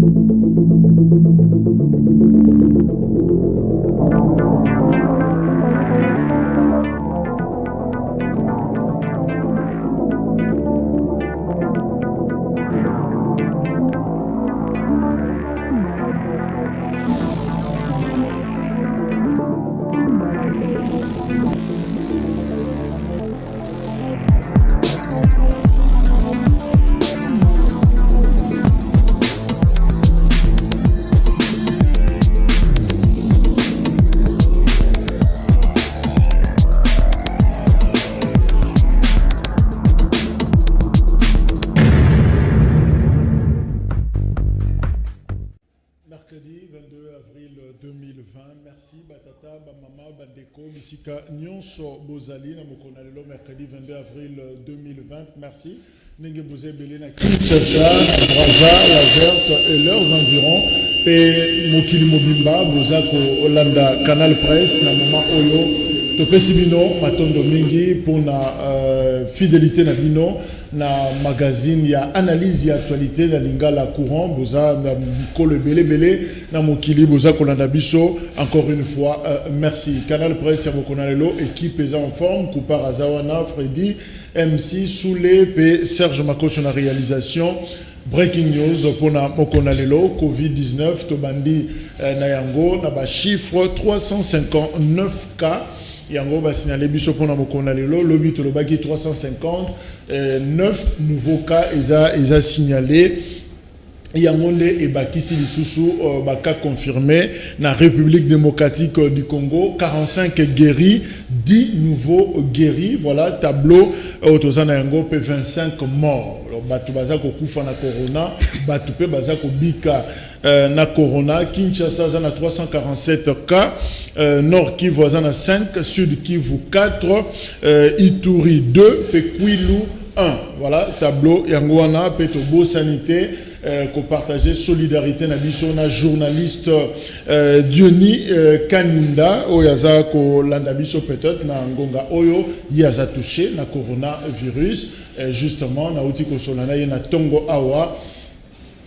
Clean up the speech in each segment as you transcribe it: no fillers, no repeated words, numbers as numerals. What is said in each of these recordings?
Mercredi 22 avril 2020. Merci Batata, Bamama, Bandeko, Bisika, Nyonso, Bozali, Namokonalelo, mercredi 22 avril 2020. Merci. Nenge Bozé Belena, Kinshasa, Braza, La Verte et leurs environs. Et Mokili Mobimba, Bozako, Olanda, Canal Presse, Namama Oyo, Topesi Bino, Matondo Mingi, pour la fidélité na Bino. Na magazine ya analyse ya actualité na lingala courant boza na mikolo belé na mokili boza kolanda biso encore une fois merci Canal Presse ya Mokonalelo équipe est en forme Coupa Razawana Freddy MC Soulé et Serge Mako sur la réalisation. Breaking news pour na Mokonalelo Covid-19 tobandi na yango na ba chiffre 359 cas. Yango va signaler biso pour na Mokonalelo lobi tolobaki 350 9 nouveaux cas ils signalé yango nde ebakisi lisusu baka confirmé na République démocratique du Congo 45 guéris 10 nouveaux guéris voilà tableau otozana yango pe 25 morts batu baza ko kufa na corona batu pe baza ko bika na corona. Kinshasa za na 347 cas Nord Kivu za na 5 Sud Kivu 4 Ituri 2 pe Kwilu 1 voilà tableau yango wana pe to beau sanité ko partager solidarité na biso na journaliste Diony Kaninda oyaza ko landa biso peut-être na ngonga oyo yaza touché na coronavirus justement na uti ko solana ye na tongo awa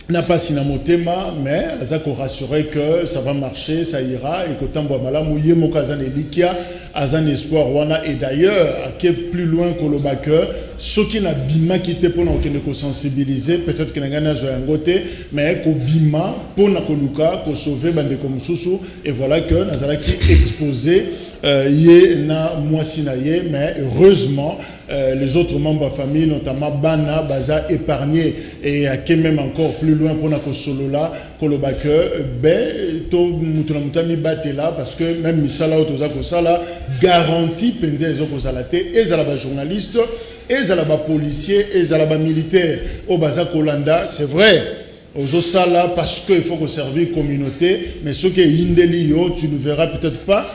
n'a pas si na motema mais aza ko rassurer que ça va marcher ça ira et que tambo malamu ye mokazane likia azan espoir wana et d'ailleurs à qui plus loin que le backer ce qui n'a bima quitté pour nous ko sensibiliser peut-être que ngana zo yangote mais ko bima pour na ko luka ko sauver bande comme susu et voilà que nazala qui exposé ye na mwasi na ye mais heureusement les autres membres de la famille, notamment Bana, Baza, épargnés et qui même encore plus loin pour notre solo là, Kolobake, to mutunamutami batela parce que même misala otoza kosala garantie penze ezo kosalate ezalaba journaliste, ezalaba policier, ezalaba militaire au Baza Kolanda, c'est vrai. Aux sala parce qu'il faut servir communauté, mais ce qui est indelio, tu ne verras peut-être pas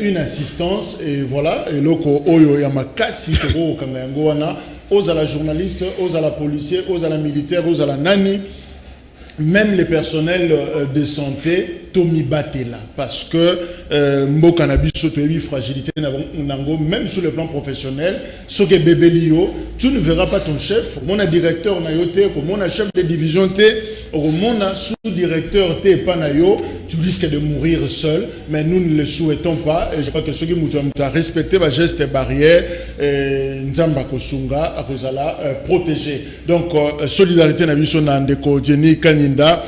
une assistance et voilà et loko oyo yamakasi toko kangango wana aux à la journaliste, aux à la policier, aux à la militaire, aux à la nani, même les personnels de santé Tomi Batela parce que mboka na biso to ebi fragilité nango même sur le plan professionnel ce que bébé lio tu ne verras pas ton chef mon directeur na yote comme mon chef de division te mon sous-directeur te pas na yo tu risques de mourir seul mais nous ne le souhaitons pas et je crois que ceux qui ont respecté ma geste barrière nzamba kosunga akozala protéger donc solidarité na biso na ndeko Diony Kaninda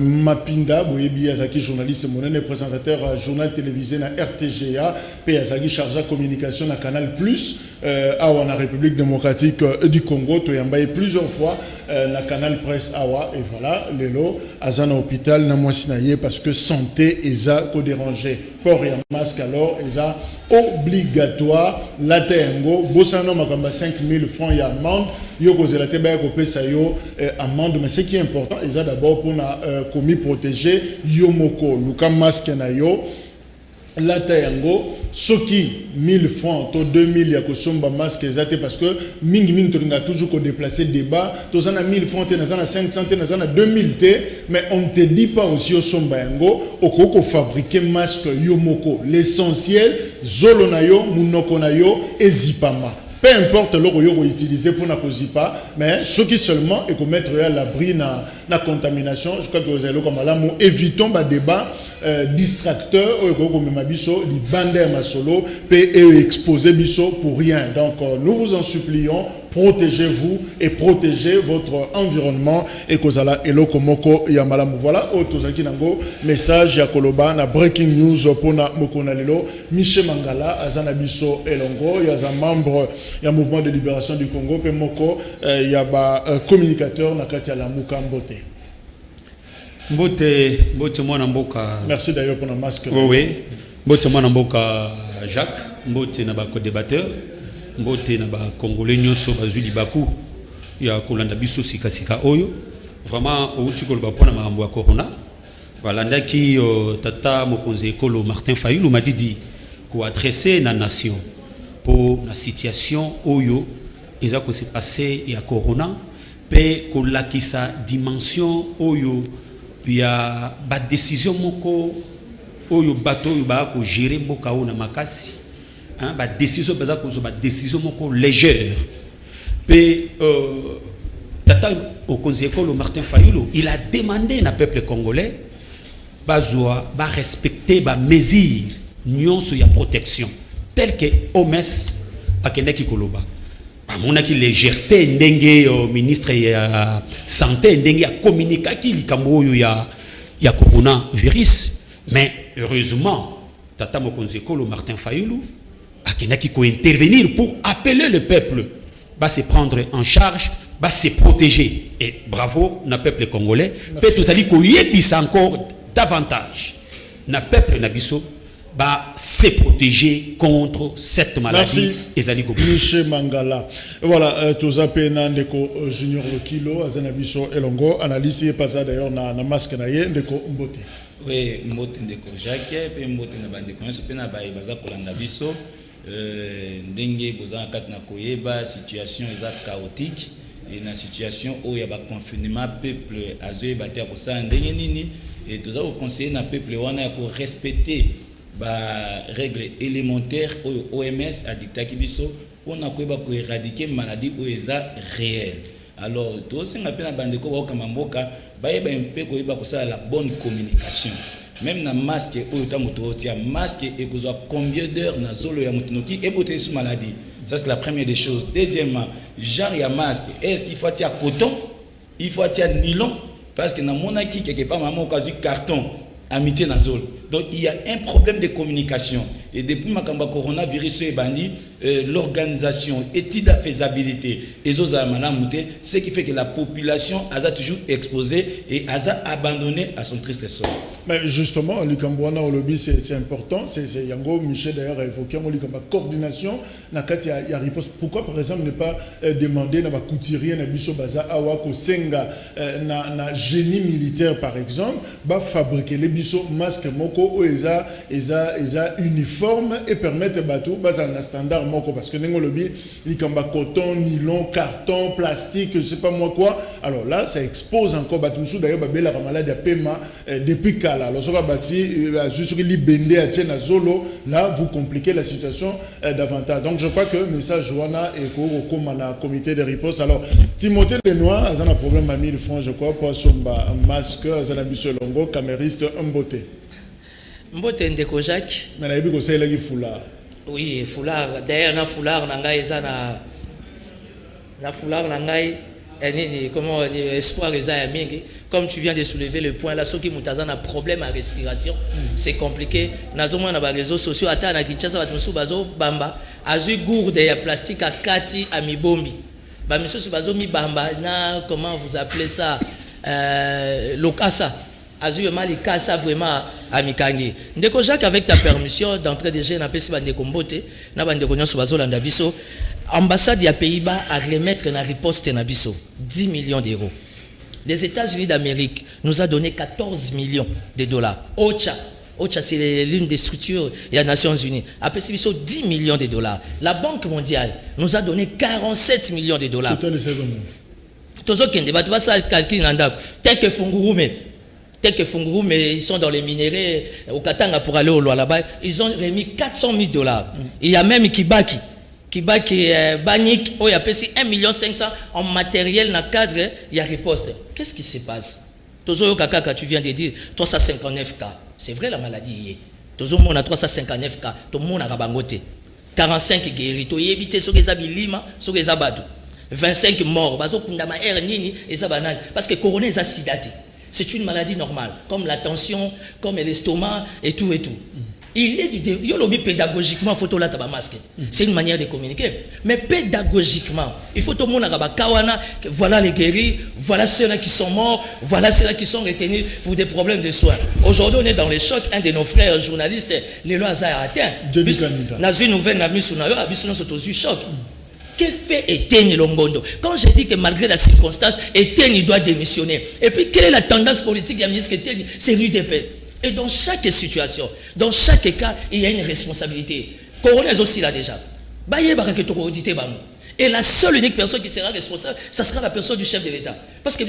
mapinda boyebi Yazaki journaliste monene présentateur journal télévisé na RTGA pe Yazaki chargé de communication na Canal Plus awa na République démocratique du Congo to yambaye plusieurs fois na Canal Presse awa et voilà lelo azana hôpital na mwasi na ye parce que santé eza ko déranger port ya masque alors eza obligatoire la tengo bosano makamba 5000 francs ya amende yo kozela te ba ko pesa yo amende mais ce qui est important eza d'abord pour na commis protéger yo moko luka masque na yo la tayango soki 1000 francs to 2000 ya kosomba masque ezate parce que mingi to nga toujours ko déplacer débat to zana 1000 francs te na zana 500 te na zana 2000 te mais on ne te dit pas aussi au somba yango okoko fabriquer masque yo moko l'essentiel zolo na yo munoko na yo ezipama peu importe le qu'on utiliser pour na pas, mais ce qui seulement est qu'on mettre à l'abri na contamination. Je crois que vous allez comme là, évitons le débat distracteur comme mabiso, li bande ma solo, peut exposer biso pour rien. Donc nous vous en supplions, protégez-vous et protégez votre environnement et kozala eloko moko ya malamu. Voilà otozaki nango message ya koloba na breaking news pona mokona lelo. Michel Mangala azana biso elongo ya za membre ya mouvement de libération du Congo pe moko ya ba communicateur na kati ya Lamuka Mbote. Mbote mwana mboka. Merci d'ailleurs pour la masque. Oui. Mbote mwana mboka Jacques, mbote na ba co-débatteur. Mbote na ba congolais nyonso bazwi libaku ya kolanda biso sika oyo vraiment outi koloba pona mambo ya corona balanda ki tata mokonzi ekolo Martin Fayulu m'a dit ko adresser na nation pour la situation oyo eza ko se passer ya corona pe ko lakisa dimension oyo ya ba décision moko oyo bato oyo ba ko gérer mboka o na makasi. Ba décision ba décision moko légère pe tata au conseil école Martin Fayulu il a demandé na peuple congolais ba respecter ba mesures nyonso ya protection tel que OMS akendaki koloba ba monaki légèreté ndenge ministre ya santé ndenge ya communiquer likambo oyo ya coronavirus mais heureusement tata mokonzi école Martin Fayulu qui peut intervenir pour appeler le peuple à se prendre en charge, à se protéger. Et bravo, le peuple congolais. Peut-être que encore davantage. Le peuple nabiso va se protéger contre cette maladie. Merci. Michel Mangala. Voilà, tous appelés Ndeko Junior Lokilo, Azanabiso Elongo, analyse pas ça d'ailleurs na masque na ye Ndeko Mbote. Oui, Mbote Ndeko Jacques, puis Mbote na bande connaissance, puis na baza kolanda biso. Ndenge boza kat na koyeba situation eza chaotique et na situation où il y a ba confinement peuple azoye batia ko sa ndenge nini et toza ko conseiller na peuple wana ko respecter ba règles élémentaires OMS a dicté biso on a koyeba ko éradiquer maladie où eza réelle. Alors to singa pe na bande ko ba kamamboka ba yeba un peu koyeba ko sa la bonne communication. Même na masque masque et combien d'heures na zolo ya mutunoki et boté sous maladie. Ça c'est la première des choses. Deuxièmement, genre ya masque, est-ce qu'il faut tirer coton, il faut tirer nylon parce que na monaki quelque part maman okazu carton amitié na zolo. Donc il y a un problème de communication et depuis makamba coronavirus et bandi l'organisation étude de faisabilité et aux amanamouté ce qui fait que la population a toujours exposé et a abandonné à son triste sort. Mais justement, l'Ikambouana au lobby, c'est important. C'est Yango Michel d'ailleurs a évoqué la coordination. Pourquoi par exemple ne pas demander à couturier na biso baza awa ko senga na génie militaire par exemple, ba fabriquer les biso masques moko eza uniforme et permettre bateau baza na standard moko parce que nengo lobby likamba coton, nylon, carton, plastique, je sais pas moi quoi. Alors là, ça expose encore bateau d'ailleurs babela la maladie à paiement depuis là, là, vous compliquez la situation davantage. Donc, je crois que le message Joana et comme un comité de riposte. Alors, Timothée Lenoir a un problème à 1000 francs, je crois, pour son masque, un ambitieux longo, camériste, un beauté. Mbote Ndeko Jacques. Mais il y a un foulard. Oui, foulard. D'ailleurs, il y a un foulard, comment on dit, espoir comme tu viens de soulever le point là, ceux qui ont un problème à respiration, c'est compliqué. Dans les réseaux sociaux, à Kinshasa, bamba, azu gourde et plastique à kati à mibombi. Bah monsieur Subazo mi bamba, na comment vous appelez ça, lokasa. Azu mali kasa vraiment à mikangi. Ndeko Jacques, avec ta permission d'entrer déjà na pesi bande kombote, na bande konyo Subazo landa biso. Ambassade des Pays-Bas à remettre la riposte Nabiso 10 millions d'euros. Les États-Unis d'Amérique nous a donné 14 millions de dollars. OCHA, c'est l'une des structures des Nations Unies. Après, c'est 10 millions de dollars. La Banque mondiale nous a donné 47 millions de dollars. Tout mais ils sont dans les minéraux au Katanga pour aller au Loa là-bas. Ils ont remis 400 000 dollars. Il y a même Kibaki qui bat qui Banik, il y a 1,5 million en matériel dans le cadre, il y a riposte. Qu'est-ce qui se passe? Tozo Kaka, tu viens de dire 359 cas. C'est vrai la maladie y est. Tozo mon a 359 cas. Tout le monde a rabangoté. 45 guéris. Tu éviter ce que ça bilima, ce que ça badou. 25 morts. Bazo kundama nini et ça banane. Parce que corona est acidaté. C'est une maladie normale, comme la tension, comme l'estomac et tout et tout. Il est dit, pédagogiquement, il faut la masque. C'est une manière de communiquer. Mais pédagogiquement, il faut tout le monde kawana, voilà les guéris, voilà ceux-là qui sont morts, voilà ceux-là qui sont retenus pour des problèmes de soins. Aujourd'hui, on est dans les chocs. Un de nos frères journalistes, les lois a atteint. Dans une nouvelle, c'est choc. Que fait Etienne Longondo? Quand je dis que malgré la circonstance, Etienne doit démissionner. Et puis, quelle est la tendance politique du ministre Etienne? C'est l'UDPS. Et dans chaque situation, dans chaque cas, il y a une responsabilité. Corona est aussi là déjà. Et la seule unique personne qui sera responsable, ça sera la personne du chef de l'État. Parce que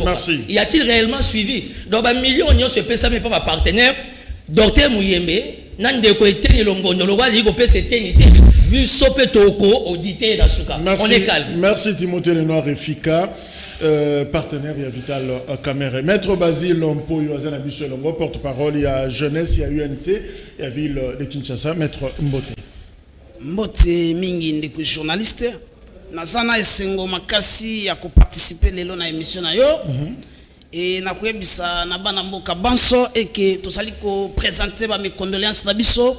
merci. Y a-t-il réellement suivi? Dans un million, on se fait ça, mais pas ma partenaire. Docteur Mouyembe, Nandeko Etienne Longondo, le roi Ligo Etienne. On est calme. Merci Timothée Lenoir et Fika, partenaire et Vital Caméra. Maître Basile Mpoyo Azanabiso Longo, porte-parole, il y a Jeunesse, il y a UNC, il y a Ville de Kinshasa. Maître Mbote. Mbote Mingi Ndeko journaliste. Nazana Esengo Makasi ya participer lelo na émission na yo. Et na kuebisa na bana mboka banso et que tosali ko présenter ba mes condoléances na biso.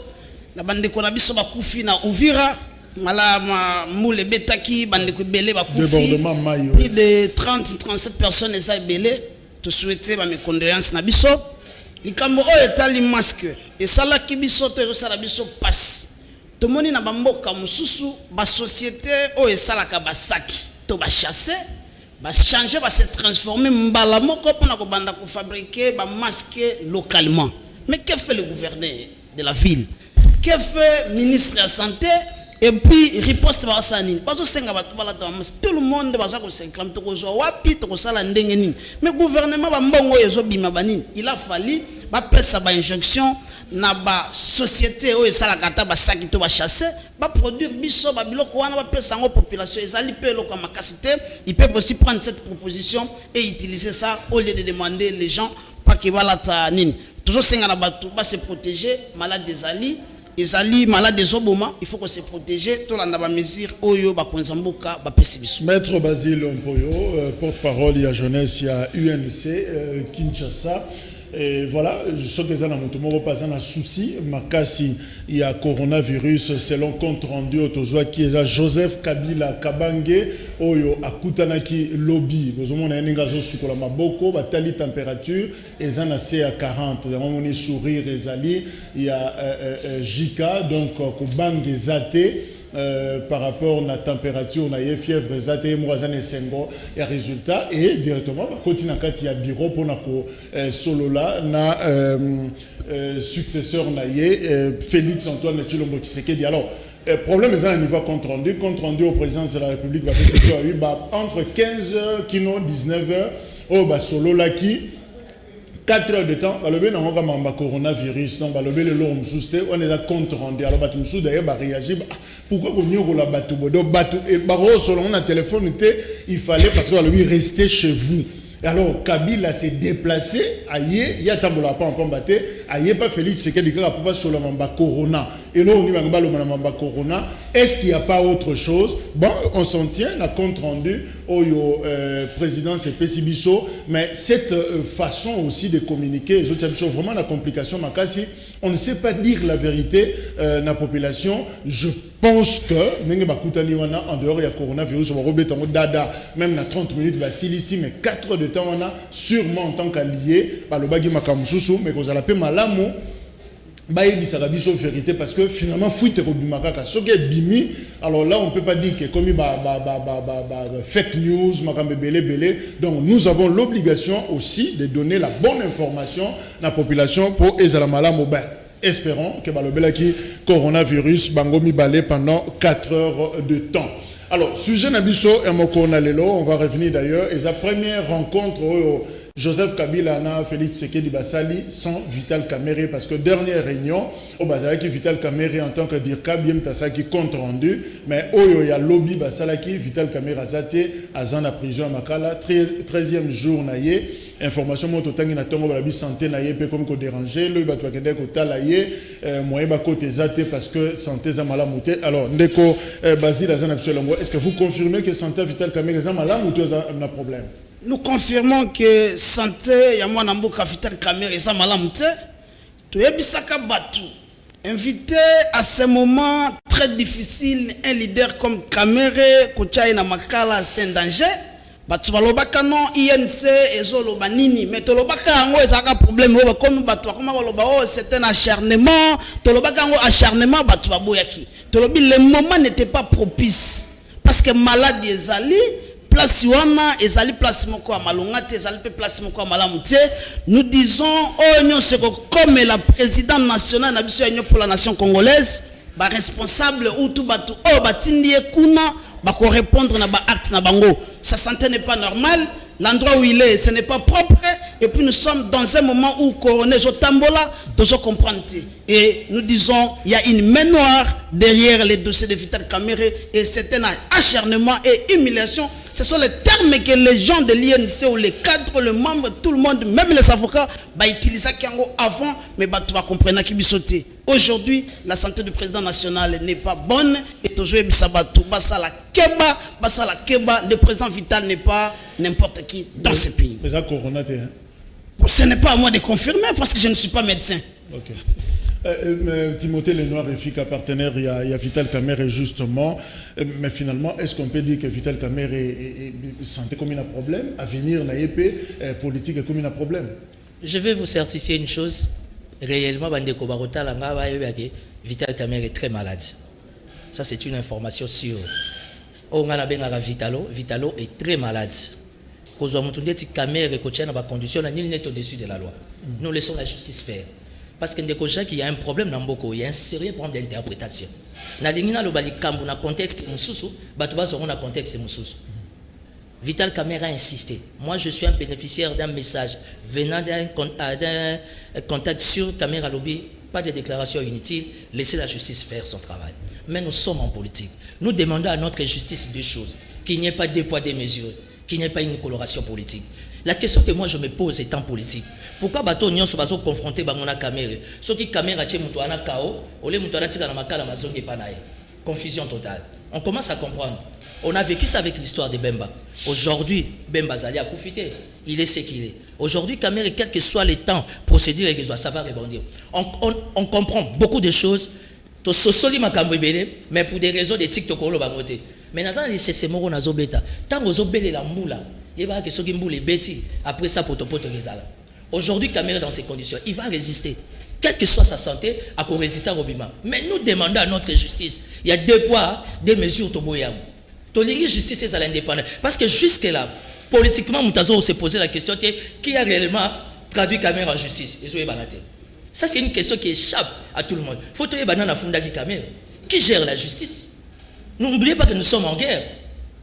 La bande ko na biso bakufi na Uvira mala moule betaki bande ko belé bakufi plus de 30-37 personnes eza belé to souhaiter ba mes condoléances na biso likambo o etali masque et sala ki biso to sala biso passe to moni na bamboka mususu ba société o esala ka basaki to ba chasser ba changer ba se transformer mbala moko pona ko banda ko fabriquer ba masque localement. Mais que fait le gouverneur de la ville? Que fait le ministre de la Santé? Et puis, riposte par ça. Tout le monde va se mais le gouvernement il a fallu faire une injonction na ba société o esala kata ba sakito ba chasser ba produire biso ba biloko wana ba pesa ngo population ezali pe loko makasité. Ils peuvent aussi prendre cette proposition et utiliser ça au lieu de demander les gens pas que balata nini. Toujours senga na batu ba se protéger malade des ali. Les alliés malades des oboma, il faut que se protéger. Tout le monde a mesure oyo ba konzamboka ba pesibiso. Maître Basile Mpoyo, porte-parole, il y a Jeunesse, il y a UNC, Kinshasa. Et voilà, je sais que ça n'a pas un souci. Makasi, il y a coronavirus, selon compte rendu au Tozoa qui est Joseph Kabila Kabange, Oyo Akutanaki Lobby. Vous avez un engazo sur la maboko, batali température, et ça n'a à 40. On est sourire et ali. Il y a Jika, donc Kubange Zate. Par rapport à la température, on a eu fièvre, et résultat, et directement, quand il y a bureau pour solo là, na successeur Félix Antoine Tshilombo Tshisekedi. Alors, problème est à un niveau compte rendu au président de la République, entre 15h, 19h, au solo là qui 4 heures de temps, on a coronavirus, donc on est à compte rendu. Alors, on a réagi. Pourquoi on a battu? Et on a téléphone, il fallait parce qu'on lui rester chez vous. Alors, Kabila s'est déplacé, il y a Tambola pas en batté, il pas Félix, c'est qu'il y a pas sur le Mamba Corona. Et là, on y va le Mamba Corona. Est-ce qu'il n'y a pas autre chose? Bon, on s'en tient, la compte rendu au président, c'est Pessibiso, mais cette façon aussi de communiquer, vraiment la complication, on ne sait pas dire la vérité la population. Je pense que, en dehors, il y a coronavirus, même dans 30 minutes, ici, mais 4 heures de temps, on a sûrement en tant qu'allié, mais qu'on a la paix malamu. Vérité parce que finalement bimi, alors là on peut pas dire que comme fake news donc nous avons l'obligation aussi de donner la bonne information à la population pour ezala mobile. Espérons que balobelaki coronavirus bangomi balé pendant 4 heures de temps. Alors sujet nabiso et on va revenir d'ailleurs et sa première rencontre Joseph Kabila na Félix Tshisekedi basali sans Vital Kamerhe parce que dernière réunion au bazalaki Vital Kamerhe en tant que DIRCA bien tasaki compte rendu mais oyo ya lobby basalaki Vital Kamerhe azate azana prison à Makala 13e jour na ye information moto tangi na tongo balabi santé na ye pe comme ko déranger le bato bakende ko tala ye moyen ba côté zate parce que santé za malamu te alors ndeko Basile azana absolument est-ce que vous confirmez que santé Vital Kamerhe za malamu ou un problème? Nous confirmons que santé ya mwana mboka Vital Kamerhe eza malamu te. Toyebisaka batu invité à ce moment très difficile un leader comme Kamerhe kochaye na Makala c'est un danger. Batu balobaka non INC ezoloba nini mais tolobaka yango ezaka problème oyo comme batu akoma koloba oh c'est un acharnement tolobaka yango acharnement batu baboyaki tolobi le moment n'était pas propice parce que maladie ezali place wana ezali place moko ya malonga te ezali pe place moko ya malamu te nous disons oh nyonso comme la présidente nationale na biso ya pour la nation congolaise ba responsable ou tout batu oh batindi kuna ba ko répondre na ba acte na bango sa santé n'est pas normale l'endroit où il est ce n'est pas propre et puis nous sommes dans un moment où coroner Zotambola doit comprendre et nous disons il y a une main noire derrière les dossiers de Vital Kamerhe et c'est un acharnement et humiliation. Ce sont les termes que les gens de l'INC ou les cadres, les membres, tout le monde, même les avocats, utilisent avant, mais tu vas comprendre qui bisoté. Aujourd'hui, la santé du président national n'est pas bonne et toujours le président Vital n'est pas n'importe qui dans ce pays. Ce n'est pas à moi de confirmer parce que je ne suis pas médecin. Ok. Timothée Lenoir est partenaire, il y a Vital Kamerhe justement, mais finalement, est-ce qu'on peut dire que Vital Kamerhe est santé comme un problème, à venir na YP politique comme un problème? Je vais vous certifier une chose, réellement, Vital Kamerhe est très malade. Ça, c'est une information sûre. Vitalo est très malade. Nul n'est au-dessus de la loi. Nous laissons la justice faire. Parce qu'il y a un problème dans beaucoup, il y a un sérieux problème d'interprétation. Dans le contexte, contexte. Vital Kamerhe a insisté. Moi, je suis un bénéficiaire d'un message venant d'un contact sur Kamerhe Lobby. Pas de déclaration inutile. Laissez la justice faire son travail. Mais nous sommes en politique. Nous demandons à notre justice deux choses. Qu'il n'y ait pas deux poids, deux mesures. Qu'il n'y ait pas une coloration politique. La question que moi je me pose étant politique, pourquoi bateau nyonso bazo confronter bangona Kamerhe? Ce qui Kamerhe a mutu ana kao, ole mutu ana tika na makala mazongi panaye. Confusion totale. On commence à comprendre. On a vécu ça avec l'histoire de Bemba. Aujourd'hui, Bemba Zali a profité. Il est ce qu'il est. Aujourd'hui, Kamerhe, quel que soit le temps, procédure et ça va rebondir. On comprend beaucoup de choses. Mais pour des raisons de TikTok, mais dans les CCMO, nazo beta. Tant que vous la moula, il va que ce qui moule bêti. Après ça, poto rezala. Aujourd'hui, Kamerhe dans ces conditions, il va résister. Quelle que soit sa santé, à quoi résister à Robima. Mais nous demandons à notre justice. Il y a deux poids, deux mesures au Boyam. Tolingi justice est à l'indépendance. Parce que jusque-là, politiquement, Moutazo s'est posé la question qui a réellement traduit Kamerhe en justice. Ça, c'est une question qui échappe à tout le monde. Il faut que Banana Funda Kamerhe. Qui gère la justice? N'oubliez pas que nous sommes en guerre.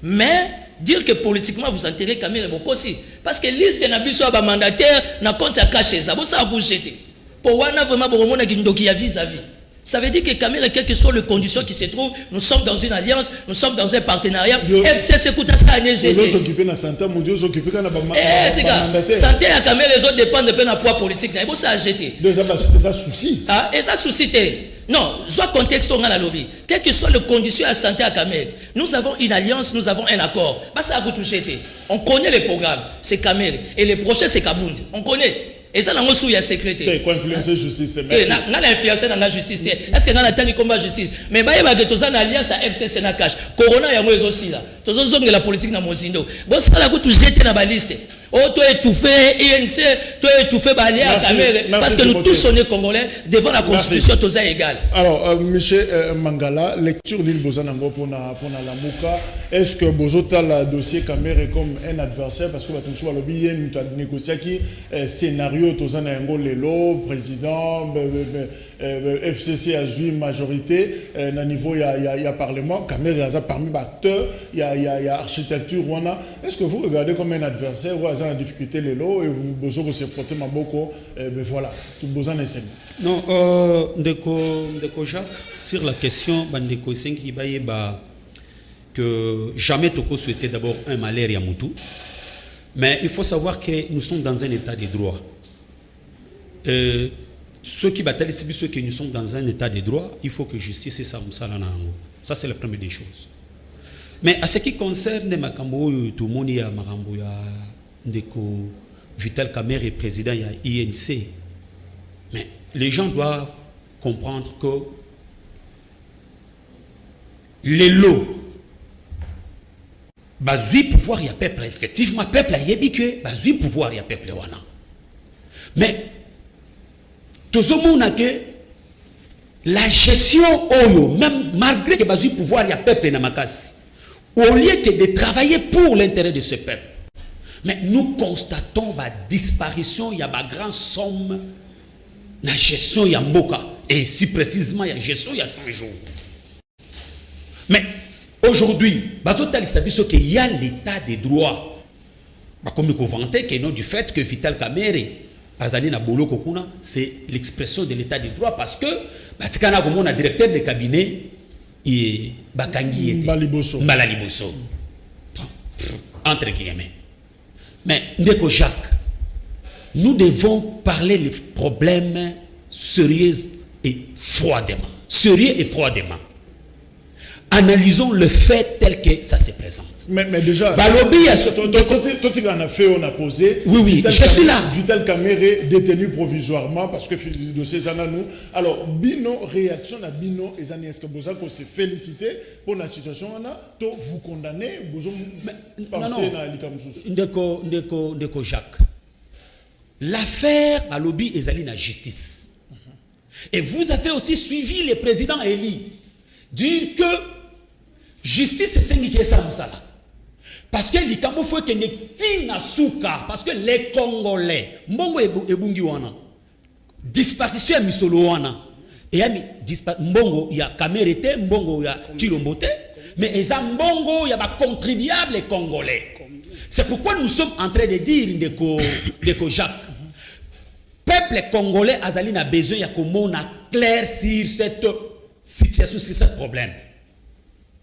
Mais dire que politiquement vous enterrez Kamerhe beaucoup aussi. Parce que liste de Nabiso à mandataire n'a compte à cacher ça. Vous savez, vous jetez. Pour Wana, vraiment, vous avez vis-à-vis. Ça veut dire que Kamerhe, quelles que soient les conditions qui se trouvent, nous sommes dans une alliance, nous sommes dans un partenariat. FCC Kouta ça a jeté. Santé à Kamerhe, les autres dépendent de la poids politique. Et ça a jeté. Ça souci. Et ça suscité. Non, soit contexte on a la lobby. Quelles que soient les conditions à santé à Kamerhe, nous avons une alliance, nous avons un accord. Ça a tout jeté. On connaît les programmes, c'est Kamerhe. Et les prochains, c'est Kabound. On connaît. Et ça, il y a secrétaire. Quoi influencer justice? On a influencé dans la justice. Est-ce que dans la tête combat justice? Mais il y a une alliance à FCC na cash. Corona, il y a aussi là. Tous les hommes de la politique dans Mozindo. Bon, ça là, tout jeté dans la liste. Oh, toi étouffé, INC, toi étouffé, Balia, Kamerhe. Parce que nous tous, on est Congolais, devant la Constitution, tous est égal. Alors, Michel Mangala, lecture d'Il Bozanango pour la Mouka. Est-ce que Bozota le dossier Kamerhe comme un adversaire? Parce que tout soit lobby, nous avons négocié qui scénario, tous en Ango Lelo, président, FCC a joué majorité, à niveau il y a Parlement, Kamerhe a parmi les acteurs, il y a y a architecture. Est-ce que vous regardez comme un adversaire ou en difficulté les lots et vous besoin de se frotter ma boko, mais voilà, tout besoin d'essayer. Non, Ndeko Jacques, sur la question, Bandeko que jamais Toko souhaitait d'abord un malheur à Moutou, mais il faut savoir que nous sommes dans un état de droit. Ceux qui battent ceux qui nous sommes dans un état de droit, il faut que justice et ça. Ça, c'est la première des choses. Mais à ce qui concerne Makambo, tout le monde y a Marambo, Ndeko Vital Kamerhe, président de l'INC. Mais les gens doivent comprendre que les lots, bazui pouvoir il y a peuple, effectivement, peuple a yébike, bazui pouvoir il y a peuple wana. Mais tout ce monde a que la gestion oyo, même malgré que bazui pouvoir il y a peuple na makasi, au lieu que de travailler pour l'intérêt de ce peuple, mais nous constatons la disparition, il y a une grande somme la gestion ya mboka et si précisément la gestion il y a 100 jours. Mais aujourd'hui, il y a l'état des droits. Comme il faut vanter que non du fait que Vital Kamerhe Azali na bolo kokuna, c'est l'expression de l'état des droits parce que batikana comme on a directeur de cabinet et Bakangi Mbala-Liboso. Entre guillemets. Mais Ndeko Jacques, nous devons parler les problèmes sérieux et froidement. Sérieux et froidement. Analysons le fait tel que ça se présente. Mais déjà, Balobi a ce on a fait, on a posé. Oui, je suis là. Vital Kamerhe détenu provisoirement parce que le dossier nous. Alors, Bino, réaction à Bino et Zani, est-ce que vous avez félicité pour la situation on a, vous condamnez, vous pensez à l'Ikamsous. Ndeko Jacques. L'affaire Balobi et Zali na justice. Et vous avez aussi suivi le président Eli dire que justice c'est ce qui est ça. Parce que l'Ikambo faut que ne tina souka parce que les Congolais mbongo ebungi wana disparition ya misolo wana et ya mbongo ya Kamerhe te mbongo ya Tshilombo te mais eza mbongo ya ba contribuables congolais. C'est pourquoi nous sommes en train de dire Ndeko Jacques peuple congolais azali na besoin ya komona clair sur cette situation, sur ce problème.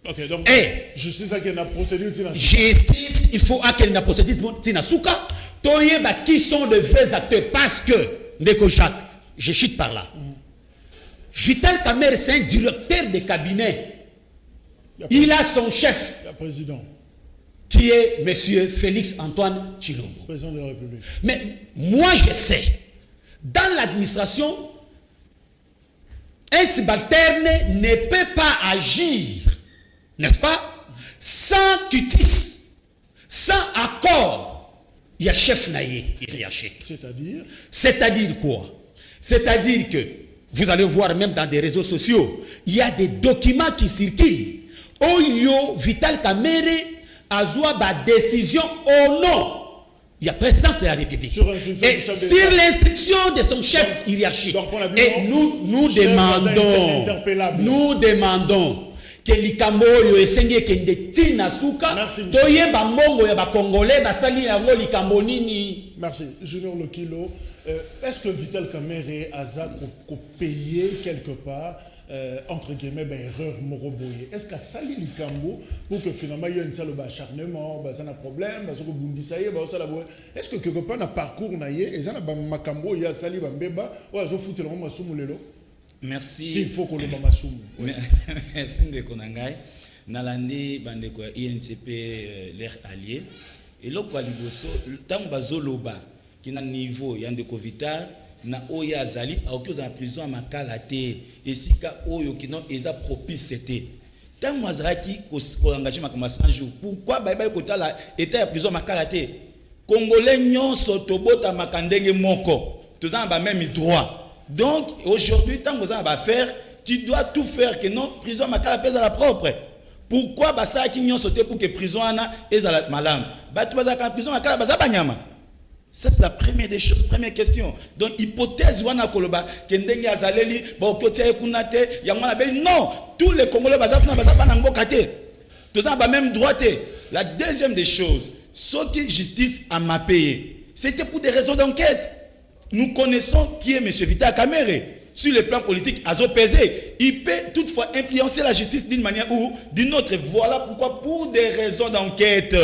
Ok, donc justice a une procédure justice, il faut qu'il y ait une procédure tina souka. Toyeba qui sont les vrais acteurs parce que Ndeko Jacques, je chute par là. Vital Kamerhe c'est un directeur de cabinet. Il a son chef, le président, qui est monsieur Félix Antoine Tshilombo, président de la République. Mais moi je sais, dans l'administration, un subalterne ne peut pas agir, n'est-ce pas, sans cutis, sans accord. Il y a chef naïe, c'est-à-dire quoi? C'est-à-dire que, vous allez voir même dans des réseaux sociaux, il y a des documents qui circulent. Oyo Vital Kamerhe a joué ma décision au nom. Il y a présidence de la République. Sur l'instruction de son chef hiérarchique. Et nous demandons que l'Ikambo yo esenge kende tina suka toyeba mbongo ya ba Congolais basali yango l'Ikambo nini. Merci. Junior Lokilo, est-ce que Vital Kamerhe a payé quelque part entre guillemets erreur moroboye? Est-ce qu'à sali l'Ikambo pour que finalement il y ait une salle d'acharnement, ça n'a problème, est-ce que quelque part dans le parcours naïe et ça n'a pas makambo il y a sali bambeba ou azo foutre le masumu lelo? Merci. S'il faut qu'on le masumu. Merci de konangai. Nalandi bandeko INCP l'air allié et lokwa liboso tant bazoloba qui na niveau yandeko Vital na oya azali aoki en prison à makala te esika oyo kino eza propice c'était tant mwazaki ko engager makama 100 jours pourquoi baiba kotala état ya prison makala te congolais nyonso tobota makandenge moko tozana ba même droit donc aujourd'hui tant mwazana ba faire tu dois tout faire que non prison makala pèse à la propre pourquoi basa ki nyonso te pour que prison ana ezala malam batu bazaka prison makala bazaba nyama. Ça c'est la première des choses, première question. Donc hypothèse wana koloba kendenge azaleli ba okotia kunate ya mwana beli non, tous les Congolais bazakuna bazaba na mboka te. Tout ça, même droité. La deuxième des choses, ce qui justice a m'a payé, c'était pour des raisons d'enquête. Nous connaissons qui est M. Vital Kamerhe. Sur le plan politique, à pesé. Il peut toutefois influencer la justice d'une manière ou d'une autre. Voilà pourquoi, pour des raisons d'enquête,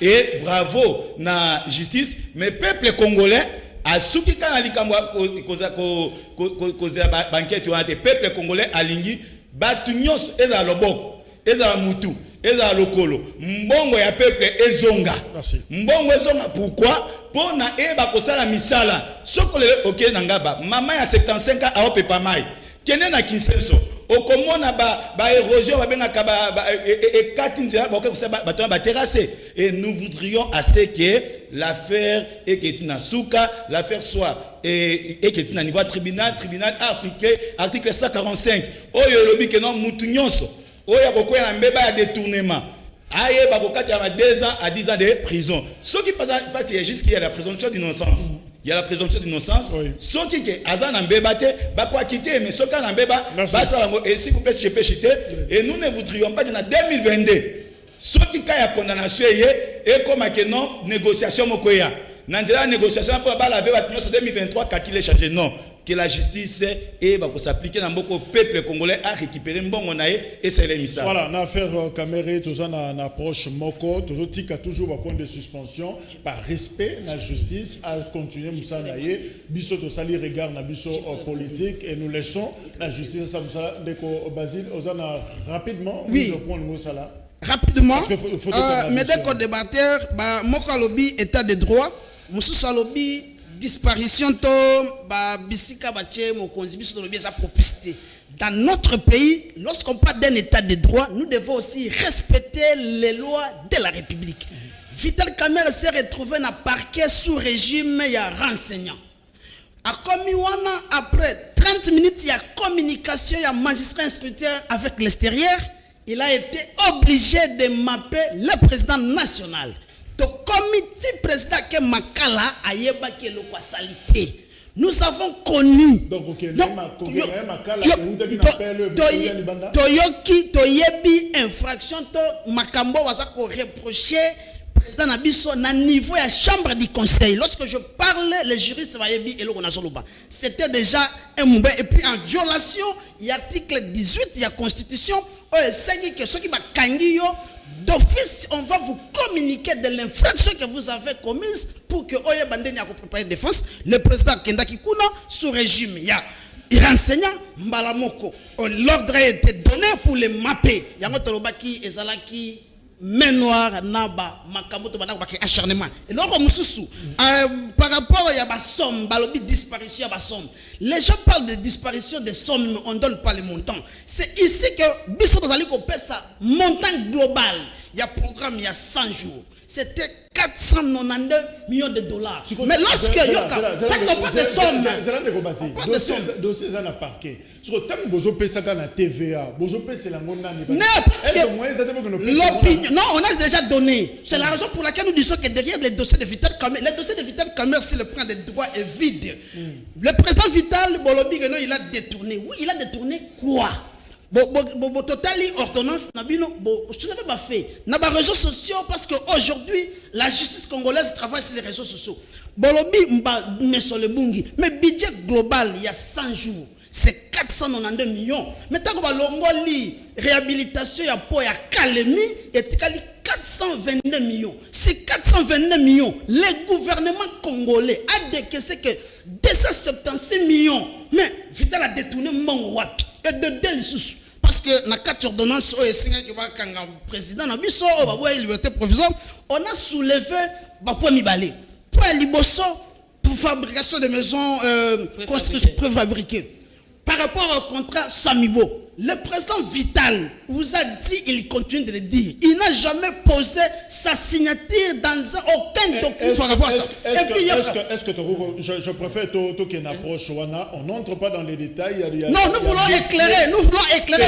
et bravo na justice, mais peuple congolais, à ceux qui peuple congolais alingi, batunyos eza loboko, eza mutu, eza lokolo, mbongo ya peuple ezonga. Mbongo ezonga pourquoi? Pour na eba kosala misala. Sokolele ok nangaba, mama ya 75 ans a opepa mai. Kene na Kinsenso. Okomona ba érosion ba benga ba et katinzela ba ko ba ba terrasser et nous voudrions assez que l'affaire Eketina Souka, l'affaire soit et Eketina niveau tribunal a appliqué article 145. Oyo lobi que non mutu nyonso. Oyo ko na mbeba ya détournement. Aïe, il y a 2 ans à 10 ans de prison. Ce qui passe, parce qu'il y a juste qu'il y a la présomption d'innocence. Il y a la présomption d'innocence. Ce qui est Azan en bébate, va quoi quitter, mais ce qu'on en béba, et si vous pouvez se péchiter, et nous ne voudrions pas dans 2022. Ce qui a la condamnation, et comme que non, négociation mokoya. Dans la négociation, pour la 2023, quand il est changé, non. Que la justice va s'appliquer dans beaucoup de peuple congolais à récupérer un bon et c'est l'émission. Voilà, dans l'affaire Kamerhe, tout ça, on approche Moko, toujours un point de suspension, par respect de la justice, à continuer Moussa Naye, Bisso to sali regard na Bisso politique, et nous laissons la justice, ça Moussa Deko Basile, Ozana rapidement, oui. Rapidement, mes deux co-débatteurs, Moko Lobby, état de droit, Moussa Lobby, disparition to bisika bache mokonzi biso lobi sa propicité. Dans notre pays, lorsqu'on parle d'un état de droit, nous devons aussi respecter les lois de la République. Vital Kamerhe s'est retrouvé dans le parquet sous régime il y a renseignant. À Komiwana, après 30 minutes, il y a communication, il y a magistrat instructeur avec l'extérieur. Il a été obligé de mapper le président national. Le comité président que Makala ayeba ke lo kwa salité. Nous avons connu. Donc toyoki toyebi infraction to makambo waza ko reprocher président Nabiso na niveau ya chambre du conseil. Lorsque je parle, les juristes va yebi elo na soloba. C'était déjà un mauvais et puis en violation, il y a article 18 il y a constitution c'est que ceux qui va kangi yo d'office, on va vous communiquer de l'infraction que vous avez commise pour que Oye Bandeni a préparé défense. Le président Kenda Kikuna, sous régime, il renseigne Mbalamoko. L'ordre a été donné pour les mapper. Il y a un Tolobaki, Ezalaki, main noire, Naba, Makamoto, Banaki, acharnement. Et donc, par rapport à la somme, Balobi disparition, la somme. Les gens parlent de disparition des sommes, mais on ne donne pas les montants. C'est ici que Bissot Zali paie ça, montant global. Il y a un programme, il y a 100 jours. C'était 492 millions de dollars. Mais lorsque parce qu'on parle de sommes. On parle de sommes. Dossier dans le parquet. Sur le thème, vous avez ça dans la TVA. Vous avez c'est la monnaie. Non, parce que l'opinion. Non, on a déjà donné. C'est la raison pour laquelle nous disons que derrière les dossiers de Vital Kamerhe, les dossiers de Vital Kamerhe, si le plan des droits est vide. Le président Vital Bolobi, il a détourné. Oui, il a détourné quoi? Totali ordonnance je n'avais pas fait dans les réseaux sociaux parce qu'aujourd'hui la justice congolaise travaille sur les réseaux sociaux. Bolobi mais budget global il y a 100 jours c'est 492 millions. Mais tant que l'ongoli réhabilitation ya po ya Kalemi et 422 millions. C'est 422 millions. Le gouvernement congolais a décaissé que 276 millions. Mais Vital a détourné mon wapi et de deux sous. Parce que dans la 4 ordonnances, le président a liberté provisoire, on a soulevé pour Mibale. Pour Liboso, pour fabrication de maisons construites préfabriquées. Par rapport au contrat Samibo, le président Vital vous a dit, il continue de le dire, il n'a jamais posé sa signature dans aucun document par rapport à ça. Est-ce que je préfère qu'il y ait une approche, on n'entre pas dans les détails. Non, nous voulons éclairer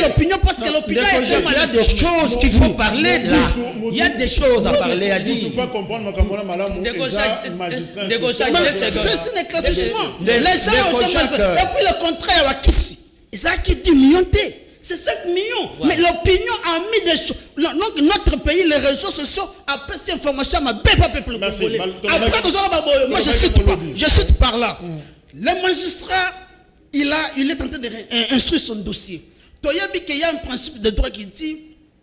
l'opinion parce que l'opinion est Il y a des choses qu'il faut parler là. Il y a des choses à parler à dire. Il faut comprendre c'est un éclaircissement. Les gens ont été malfaits. Et puis le contraire, et ça qui dit million. C'est 5 millions. Voilà. Mais l'opinion a mis des choses. Notre pays, les réseaux sociaux, après cette information, ma belle peuple congolais. Après, moi, je cite par là. Le magistrat, il est en train d'instruire son dossier. Il y a un principe de droit qui dit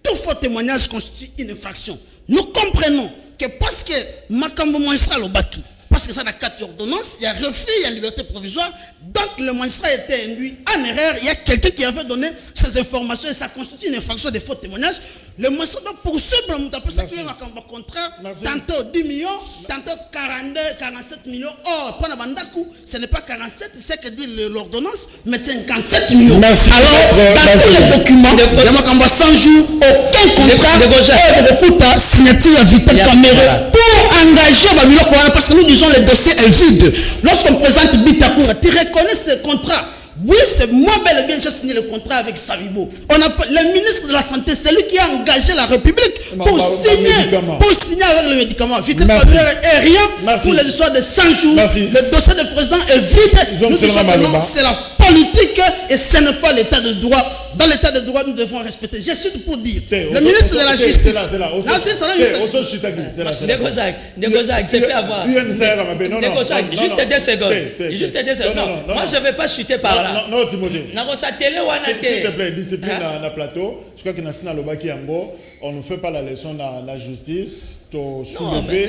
tout faux témoignage constitue une infraction. Nous comprenons que parce que Makambo magistrat Lobaki, parce que ça n'a 4 ordonnances, il y a refus, il y a liberté provisoire. Donc le magistrat était induit en erreur. Il y a quelqu'un qui avait donné ces informations et ça constitue une infraction de faux témoignage. Le magistrat doit poursuivre le montant. C'est ça qu'il y a un contrat. Tantôt 10 millions, tantôt 42, 47 millions. Or, pour Bandakou, ce n'est pas 47, c'est ce que dit l'ordonnance, mais 57 millions. Merci. Alors, dans tous les documents, il y a 100 jours, aucun contrat, signature à Vital Caméra pour engager Babylon parce que nous disons le dossier est vide. Lorsqu'on présente Bitakoura, tu reconnais ce contrat. Oui, c'est moi bel et bien j'ai signé le contrat avec Savibo. Le ministre de la Santé, c'est lui qui a engagé la République pour signer avec le médicament. Vital Caméra est rien pour l'histoire de 100 jours. Le dossier du président est vide. Nous disons que non, c'est la politique et ce n'est pas l'état de droit. Dans l'état de droit, nous devons respecter. Je suis pour dire, le ministre de la Justice. Non, c'est ça. Jacques, je peux avoir. Juste 2 secondes. Non, moi je ne vais pas chuter par là. Non, Timothée. S'il te plaît, discipline dans le plateau. Je crois que dans Lobaki Yango, on ne fait pas la leçon dans la justice.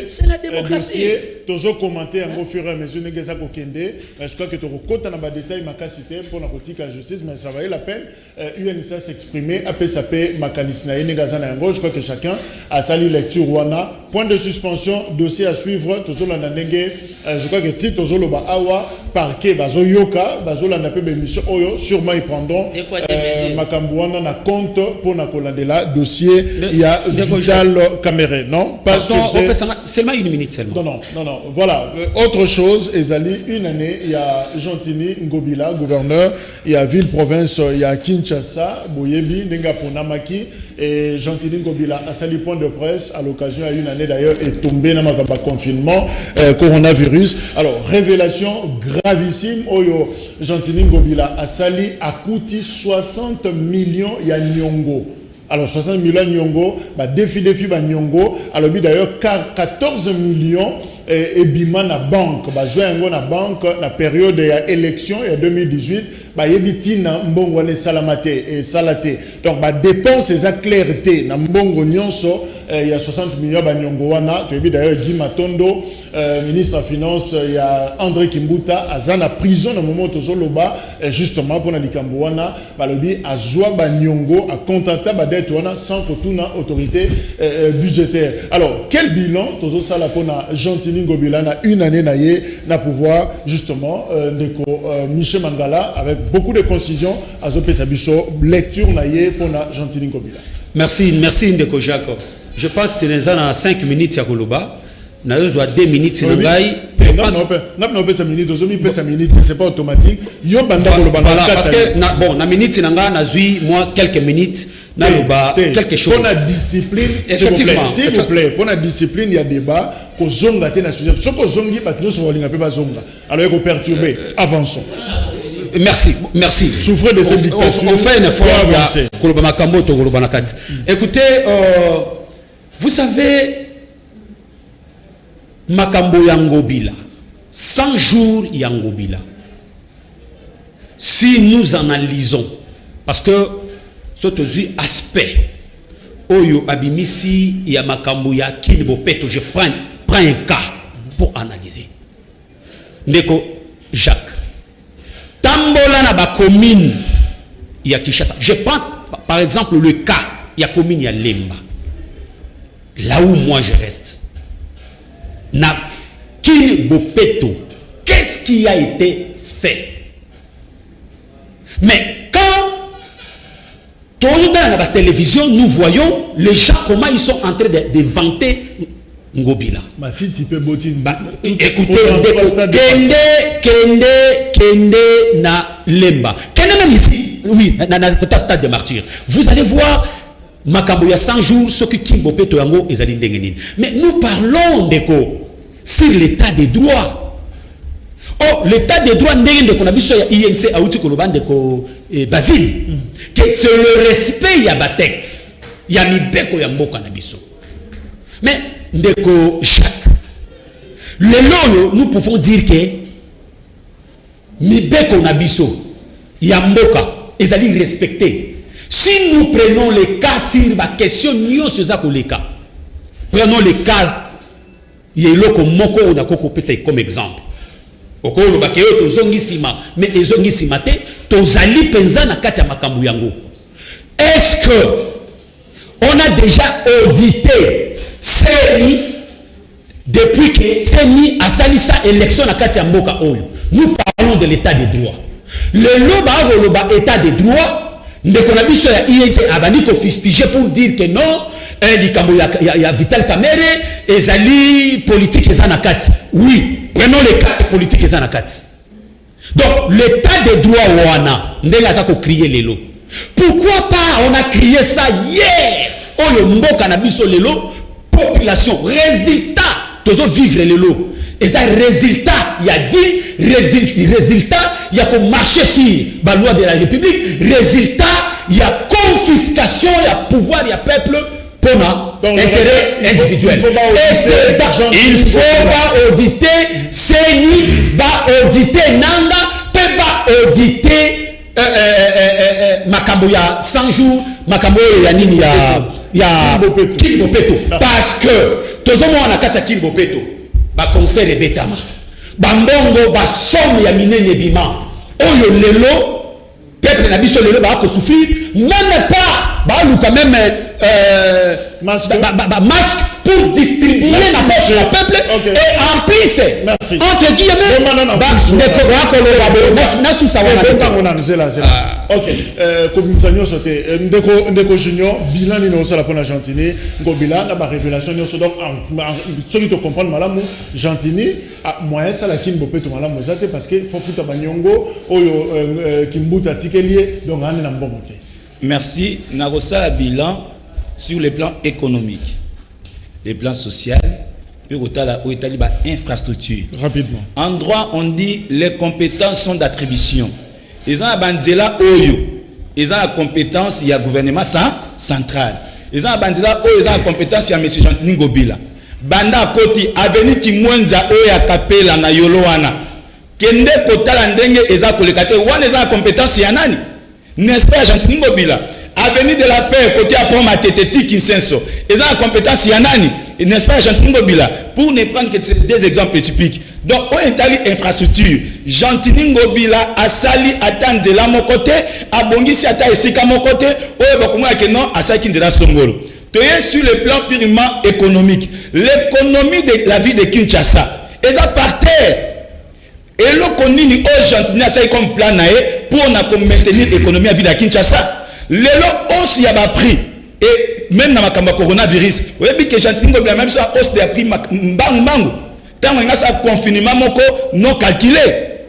C'est la démocratie. Tu as commenté au fur et à mesure. Je crois que tu as côté dans les détails pour la politique à la justice, mais ça valait la peine. UNICEF s'exprimer, APSAP, Makanisna, je crois que chacun a sa lecture. Point de suspension, dossier à suivre. Je crois que Tito Zoloba Awa, parquet, Bazo Yoka, Bazo Lanapé, Bémission Oyo, sûrement ils prendront Makambouana na compte pour la dossier. Il y a Vital Caméra, non? Seulement 1 minute seulement. Non. Voilà. Autre chose, Ezali, une année, il y a Gentini Ngobila, gouverneur, il y a ville-province, il y a Kinshasa, Boyebi, Nengaponamaki, et Gentini Ngobila a sali point de presse à l'occasion, il y a une année d'ailleurs, est tombé dans le confinement, coronavirus. Alors, révélation gravissime, Oyo, Gentini Ngobila a sali a coûté 60 millions ya Nyongo. Alors 60 millions Nyongo, défi Nyongo, alors d'ailleurs 14 millions et bima na banque, na banque na période de élection en 2018, yebitina mbongo ne salamate et salate. Donc dépenses et clarté na mbongo nyonso il y a 60 millions Nyongo wana, tu d'ailleurs Guy Matondo, ministre des Finances, il y a André Kimbuta, Azana prison au moment où Zoloba, justement pour la Likambouana, balobi Azwa Nyongo a contacté Badetouana sans que tout na autorité budgétaire. Alors, quel bilan Tozo Sala pour na Gentini Ngobila na une année naïe na pouvoir justement Michel Mangala avec beaucoup de concision à Zopé Sabiso lecture naïe pour na Gentini Ngobila. Merci Ndeko Jacques. Je pense que nous avons 5 minutes à Koloba. Nous avons 2 minutes. C'est pas automatique. Voilà, parce que bon, la minute, moi quelques minutes. Quelque chose. Pour la discipline, s'il vous plaît, pour la discipline, il y a débat. Pour zonga, tu as sujet. Ce que zongi, nous sommes pas zonga. Alors, il faut perturber. Avançons. Merci. Souffrez de cette dictature. On fait un effort pour avancer. Écoutez, vous savez, Makambo Yangobila, 100 jours Yangobila. Si nous analysons, parce que ce aspect, Oyo Abimisi, il y a Makambo Yakinbo Peto, je prends un cas pour analyser. Ndeko Jacques. Tambola na ba commune, il y a Kinshasa. Je prends par exemple le cas, il y a commune, il y a Lemba. Là où moi je reste. Na Kinbopeto, qu'est-ce qui a été fait? Mais quand dans la télévision, nous voyons les gens comment ils sont en train de vanter Ngobila. Écoutez, Kende na Lemba. Kende même ici, oui, dans stade de martyrs. Vous allez voir Makambo ya 100 jours, ce que Kimbo Peto Yango et Zalindengenin. Mais nous parlons sur l'état des droits. Oh, l'état de droit ndenge de konabiso ya INC auti kolobande ko Basile que c'est le respect ya ba texte ya mibeko ya mboka na biso. Mais ndeko Jacques, le lolo nous pouvons dire que mibeko na biso ya mboka ezali respecté. Si nous prenons les cas sur la question nyonso za koleka, prenons le cas yeloko moko onakoko pesa comme exemple. Okolo bakeo tozongisima mais ezongisima te tozali penza na kati ya makambo yango. Est-ce que on a déjà audité Seni depuis que Seni a sali sa élection na kati ya mboka oyo? Nous parlons de l'état de droit. Le loba état de droit ndeko na biso ya INC abandi ko fustiger pour dire que non likambo ya Vital Kamerhe ezali politique ezana kati. Oui, prenons le cas politique ezana kati. Donc l'état de droit wana ndenge aza ko crier lelo. Pourquoi pas on a crié ça hier? Oyo mboka na biso lelo population résultat tozo vivre lelo. Et ça résultat il y a dit résultat il y a qu'on marcher sur la loi de la République, résultat il y a confiscation il y a pouvoir il y a peuple pour intérêt individuel. Il faut pas auditer Seni va auditer Nanga peut pas auditer makambo ya 100 jours makambo ya nini ya Kimbopeto parce que tozo mona kata Kimbopeto ba concert et betama bambongo ba somme ya minene bima oyo lelo peuple na biso lelo ba ko souffrir même pas ba lu quand même masque pour distribuer la poche du peuple et en plus entre guillemets ok comme nous sauté ndeko junior bilan ni no sala pona Gentini ngobila na ba révélation ni so donc ceux qui te comprendre malamu Gentini moyen sala Kimbopeto malamu zate parce que faut futa banyongo oyo kimbuta tikelier donc ane na mbongo te. Merci. Nagosa bilan sur le plan économique, le plan social, puis au taliban infrastructure. Rapidement. En droit, on dit les compétences sont d'attribution. Ils ont bandela oyo. Ils ont la compétence, il y a gouvernement central. Ils ont bandela oyo, ils ont la compétence, il y a M. Gentini Ngobila. Banda koti avenue Kimwenza oya kapela na yoloana. Kende kotala ndenge eza kolekate wana eza la compétence ya nani? N'est-ce pas Gentini Ngobila? Avenue de la paix côté à Pont Matététique Kinsenso. Ils ont la compétence Yanani, n'est-ce pas Gentini Ngobila? Pour ne prendre que des exemples typiques. Donc, on est allé infrastructure. Gentini Ngobila a sali attendre la mon côté, a bongisi ata esika mon côté, on va comment que non, a saki de la Songolo. Tu es sur le plan purement économique. L'économie de la vie de Kinshasa, ils ont par terre. Et le konini au Gentini a sali comme plan pour maintenir l'économie à vie de Kinshasa. Lelo aussi y a pas pris et même dans ma coronavirus vous avez que Gentini Ngobila même ça hausse des prix mbangu tant on a ça confinement moko non calculé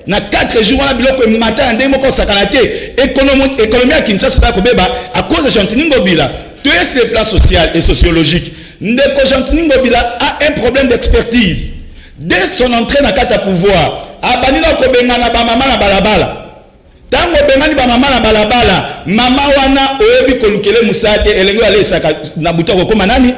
na 4 jours on a biloko matin ndé moko sakanate économie à Kinshasa ta kobeba à cause de Gentini Ngobila tu es sur le plan social et sociologique ndeko Gentini Ngobila a un problème d'expertise dès son entrée na kata pouvoir abanina kobenga na ba mama na balabala. Tango bengani ba mama na balabala mama wana oyebi kolukele musate elengo ale saka na butoko koma nani.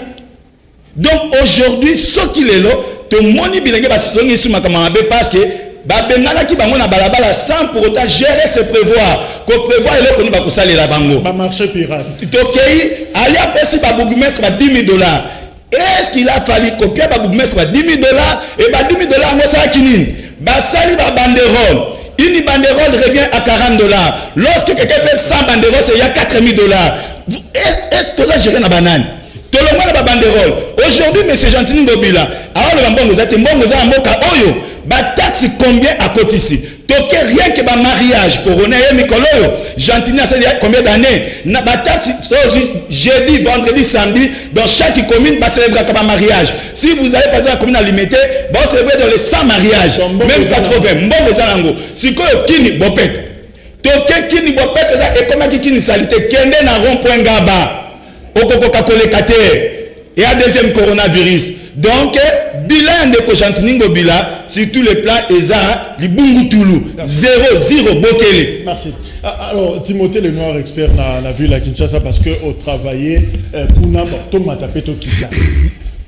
Donc aujourd'hui ce qui lelo te moni bilenge ba songi suma kama be parce que ba bengana ki bango na balabala sans pour autant gérer se prévoir ko prévoir eloko ni ba kosalela bango ba marché pirate tokei ali apesi ba bourgmestre ba $10,000. Est-ce qu'il a fallu copier ba bourgmestre ba $10,000 et ba $10,000 ngo sa kinini ba sali ba banderole. Une banderole revient à $40. Lorsque quelqu'un fait 100 banderoles, il y a $4,000. Et tout ça, géré na banane. Tout le monde a banderole. Aujourd'hui, M. Gentini Ngobila, alors le bambon, vous êtes un bon, vous avez un bon cas. Oyo, ba taxe combien à côté ici? Donc rien que ba mariage, corona et Mikoloyo, Gentini a combien d'années? Na ba taxe, jeudi, vendredi, samedi, dans chaque commune, va célébrer un mariage. Si vous allez passer la commune à limiter, va célébrer dans les 100 mariages, même 80, bon besanango. Si quoi kini bopet, toke kini bopet et comment kini salité, kende na rond-point gaba, okoko kakole kate, et un deuxième coronavirus. Donc Bila ndeko Jantini Ngobila, sur tous les plans, Eza, Libungu Toulou, 0-0 Bokele. Merci. Alors, Timothée Lenoir, expert dans la ville à Kinshasa, parce qu'on travaillait pour Tomata Peto Kita.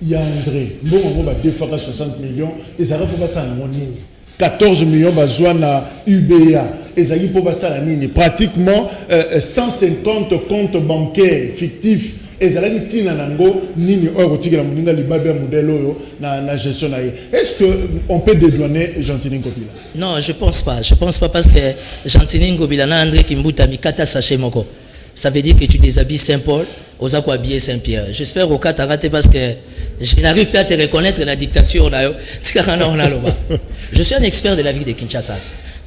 Il y a André, on va défendre 60 millions, et ça va pour ça en ligne. 14 millions besoin na UBA, et ça pour ça la ligne. Pratiquement 150 comptes bancaires fictifs. Et ça dit tina nango nini oro tigela muninga libabe modèle oyo na gestion na. Est-ce que on peut dédouaner Jantini Ngobila? Non, je pense pas. Je pense pas parce que Jantini Ngobila na André Kimbuta mikata sachet moko. Ça veut dire que tu déshabilles Saint-Paul, aux quoi habiller Saint-Pierre. J'espère au cas raté parce que je n'arrive pas à te reconnaître la dictature là. Je suis un expert de la ville de Kinshasa.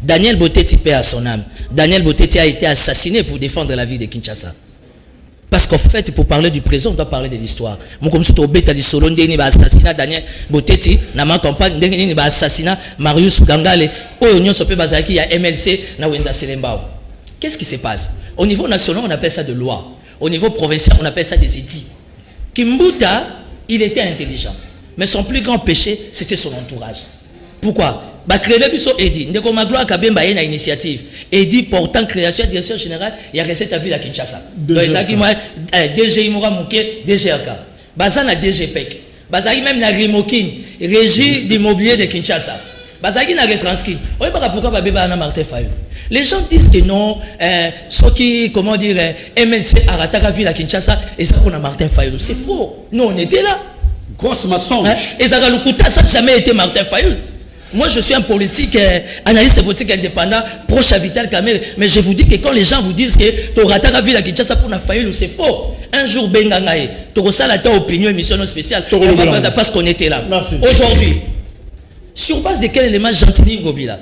Daniel Boteti paie à son âme. Daniel Boteti a été assassiné pour défendre la ville de Kinshasa. Parce qu'en fait, pour parler du présent, on doit parler de l'histoire. Moi, comme si tu as dit solo, on va assassiner Daniel Boteti, dans ma campagne, on va assassiner Marius Gangale, ou on se peut baser qui y a MLC, na Wenza Selembao. Qu'est-ce qui se passe? Au niveau national, on appelle ça de loi. Au niveau provincial, on appelle ça des édits. Kimbuta, il était intelligent. Mais son plus grand péché, c'était son entourage. Pourquoi? Créer biso Edi, ndeko Magloire Kabemba une initiative. Edi portant création direction générale, il y a recette à ville à Kinshasa. Donc ezaki moi DG Imora Mouké, DGRK. Bazana DGPEC. Bazaki même na Rimokin, régie d'immobilier de Kinshasa. Bazaki na retranscrit. On pas pourquoi Babeba na Martin Fayou. Les gens disent que non, ceux qui, comment dire, MLC Arataka ville à Kinshasa, et ça qu'on a Martin Fayou. C'est faux. Nous on était là. Grosse mensonge. Et ça n'a jamais été Martin Fayou. Moi, je suis un politique, analyste politique indépendant, proche à Vital Kamerhe. Mais je vous dis que quand les gens vous disent que tu auras ta ville à Kinshasa pour Nafaïl, c'est faux. Un jour, Bengangaï, tu auras la ta opinion, émission spéciale, parce qu'on était là. Aujourd'hui, sur base de quel élément Jantini Ngobila,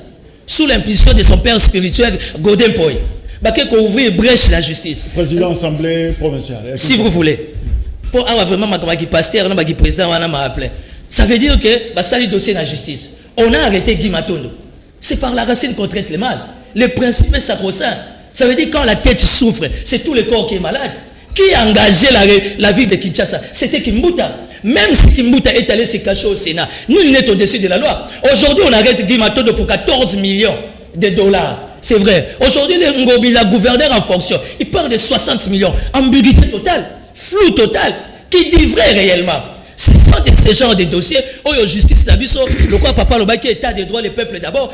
sous l'impulsion de son père spirituel, Godin Poy, qu'on ouvre brèche la justice. Président Assemblée provinciale. Si vous voulez. Pour avoir vraiment ma pasteur, ma président, m'a appelé. Ça veut dire que ça, le dossier de la justice. On a arrêté Guy Matondo. C'est par la racine qu'on traite le mal. Le principe est sacro-saint. Ça veut dire que quand la tête souffre, c'est tout le corps qui est malade. Qui a engagé la vie de Kinshasa? C'était Kimbuta. Même si Kimbuta est allé se cacher au Sénat, nul n'est au-dessus de la loi. Aujourd'hui, on arrête Guy Matondo pour 14 millions de dollars. C'est vrai. Aujourd'hui, le Ngobila, gouverneur en fonction, il parle de 60 millions. Ambiguïté totale. Flou total. Qui dit vrai réellement? C'est pas de ce genre de dossiers. Oh, justice Nabiso, le quoi papa le baki état des droits, les peuples d'abord.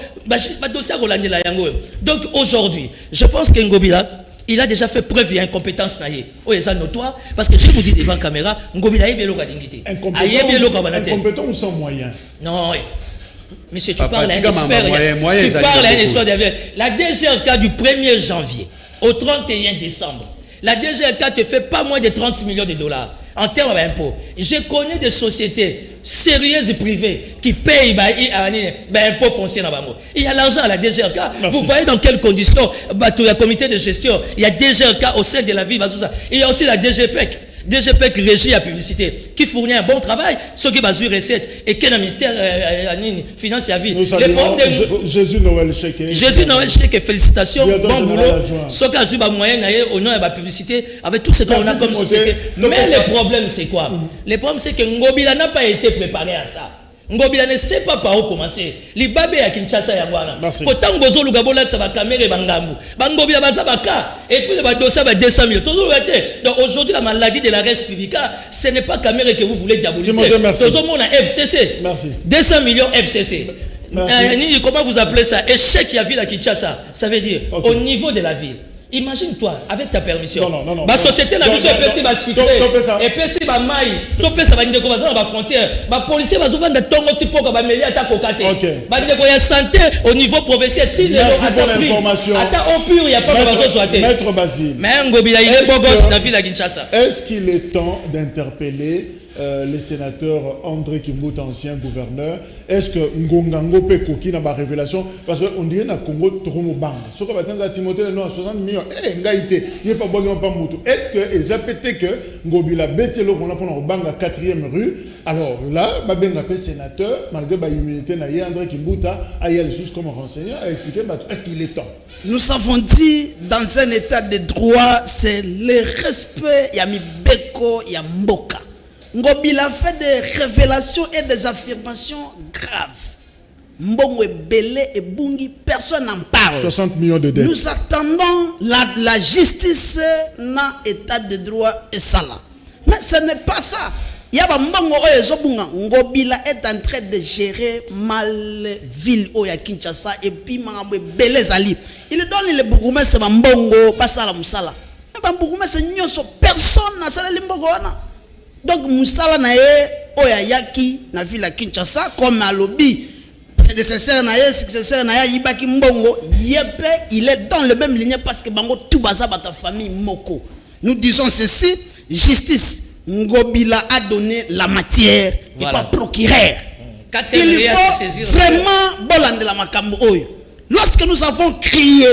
Donc aujourd'hui, je pense que Ngobila, il a déjà fait preuve d'incompétence. Oh, c'est notoire. Parce que je vous dis devant la caméra, Ngobila est bien dignité. Incompétent ou sans moyens? Non. Monsieur, tu parles à un expert. Tu parles à un histoire d'avenir. La DGRK du 1er janvier au 31 décembre, la DGRK te fait pas moins de 30 millions de dollars. En termes d'impôts, je connais des sociétés sérieuses et privées qui payent impôts fonciers. Il y a l'argent à la DGRK. Vous voyez dans quelles conditions il y a comité de gestion, il y a DGRK au sein de la ville. Il y a aussi la DGPEC. DGPEC régie à publicité qui fournit un bon travail, ceux qui basent sur recette et qui est le ministère finance et à vie. Jésus Noël Cheke. Jésus Noël Cheke, félicitations, bon boulot. Ceux qui ont moyen au nom de la publicité avec tout ce qu'on a comme société. Mais le problème c'est quoi? Le problème c'est que Ngobila n'a pas été préparé à ça. Ngobila ne sait pas par où commencer. Libabe à Kinshasa ya wana. Pourtant gozo lugabola tsaba caméra bangambu. Bangobila bazabaka et puis le dossier va 200 000. Donc aujourd'hui la maladie de la res publica, ce n'est pas caméra que vous voulez diaboliser. Toujours mon FCC. Merci. 200 millions FCC. Comment vous appelez ça? Échec qui a vu la Kinshasa. Ça veut dire au niveau de la ville. Imagine-toi, avec ta permission. Non. Ma société n'a pas sucré. Et puis si ma maille, tout ça va venir dans la frontière. Ma policier va souvent de tongo tipo comme mêler à ta cocate. Va venir la santé au niveau provincial. Merci pour l'information. Attends, au pur, il n'y a pas besoin de soiter. Maître Basile. Mais un Ngobila, il est beau gosse dans la ville de Kinshasa. Est-ce qu'il est temps d'interpeller le sénateur André Kimbuta, ancien gouverneur? Est-ce que Ngongango peut coquille dans ma révélation? Parce qu'on dirait que Congo Toronto Bang. Ce qu'on va attendre Timothée le nom à 60 millions. Ngaïté, il n'y a pas bon pas moutou. Est-ce que ils appellent que Ngobila Betelo qu'on a pour le Bang à 4e rue? Alors là, Babenga peut sénateur, malgré la immunité, André Kimbuta a eu les choses comme enseignant à expliquer. Est-ce qu'il est temps? Nous avons dit dans un état de droit, c'est le respect. Il y a Mibeko, il y a Mboka. Ngobila fait des révélations et des affirmations graves. Mbongo Belé et Bungi, personne n'en parle. 60 millions de dettes. Nous attendons la justice dans l'état de droit et ça là. Mais ce n'est pas ça. Ngobila est en train de gérer mal ville Oya Kinshasa et puis Mangambe Belé Zali. Il donne le bourgmestre Mbongo, Basala Moussala. Mais bourgmestre Nyoso, personne n'a ça Mbongo. Donc Moussala na Oya Yaki na ville à Kinshasa comme à lobby. Prédécesseur na successeur na Yibaki Mbongo, Yepe, il est dans le même ligne parce que Bango tout baza ta famille Moko. Nous disons ceci, justice. Ngobila a donné la matière et pas procureur. Il faut vraiment bolande la makambo oyo. Lorsque nous avons crié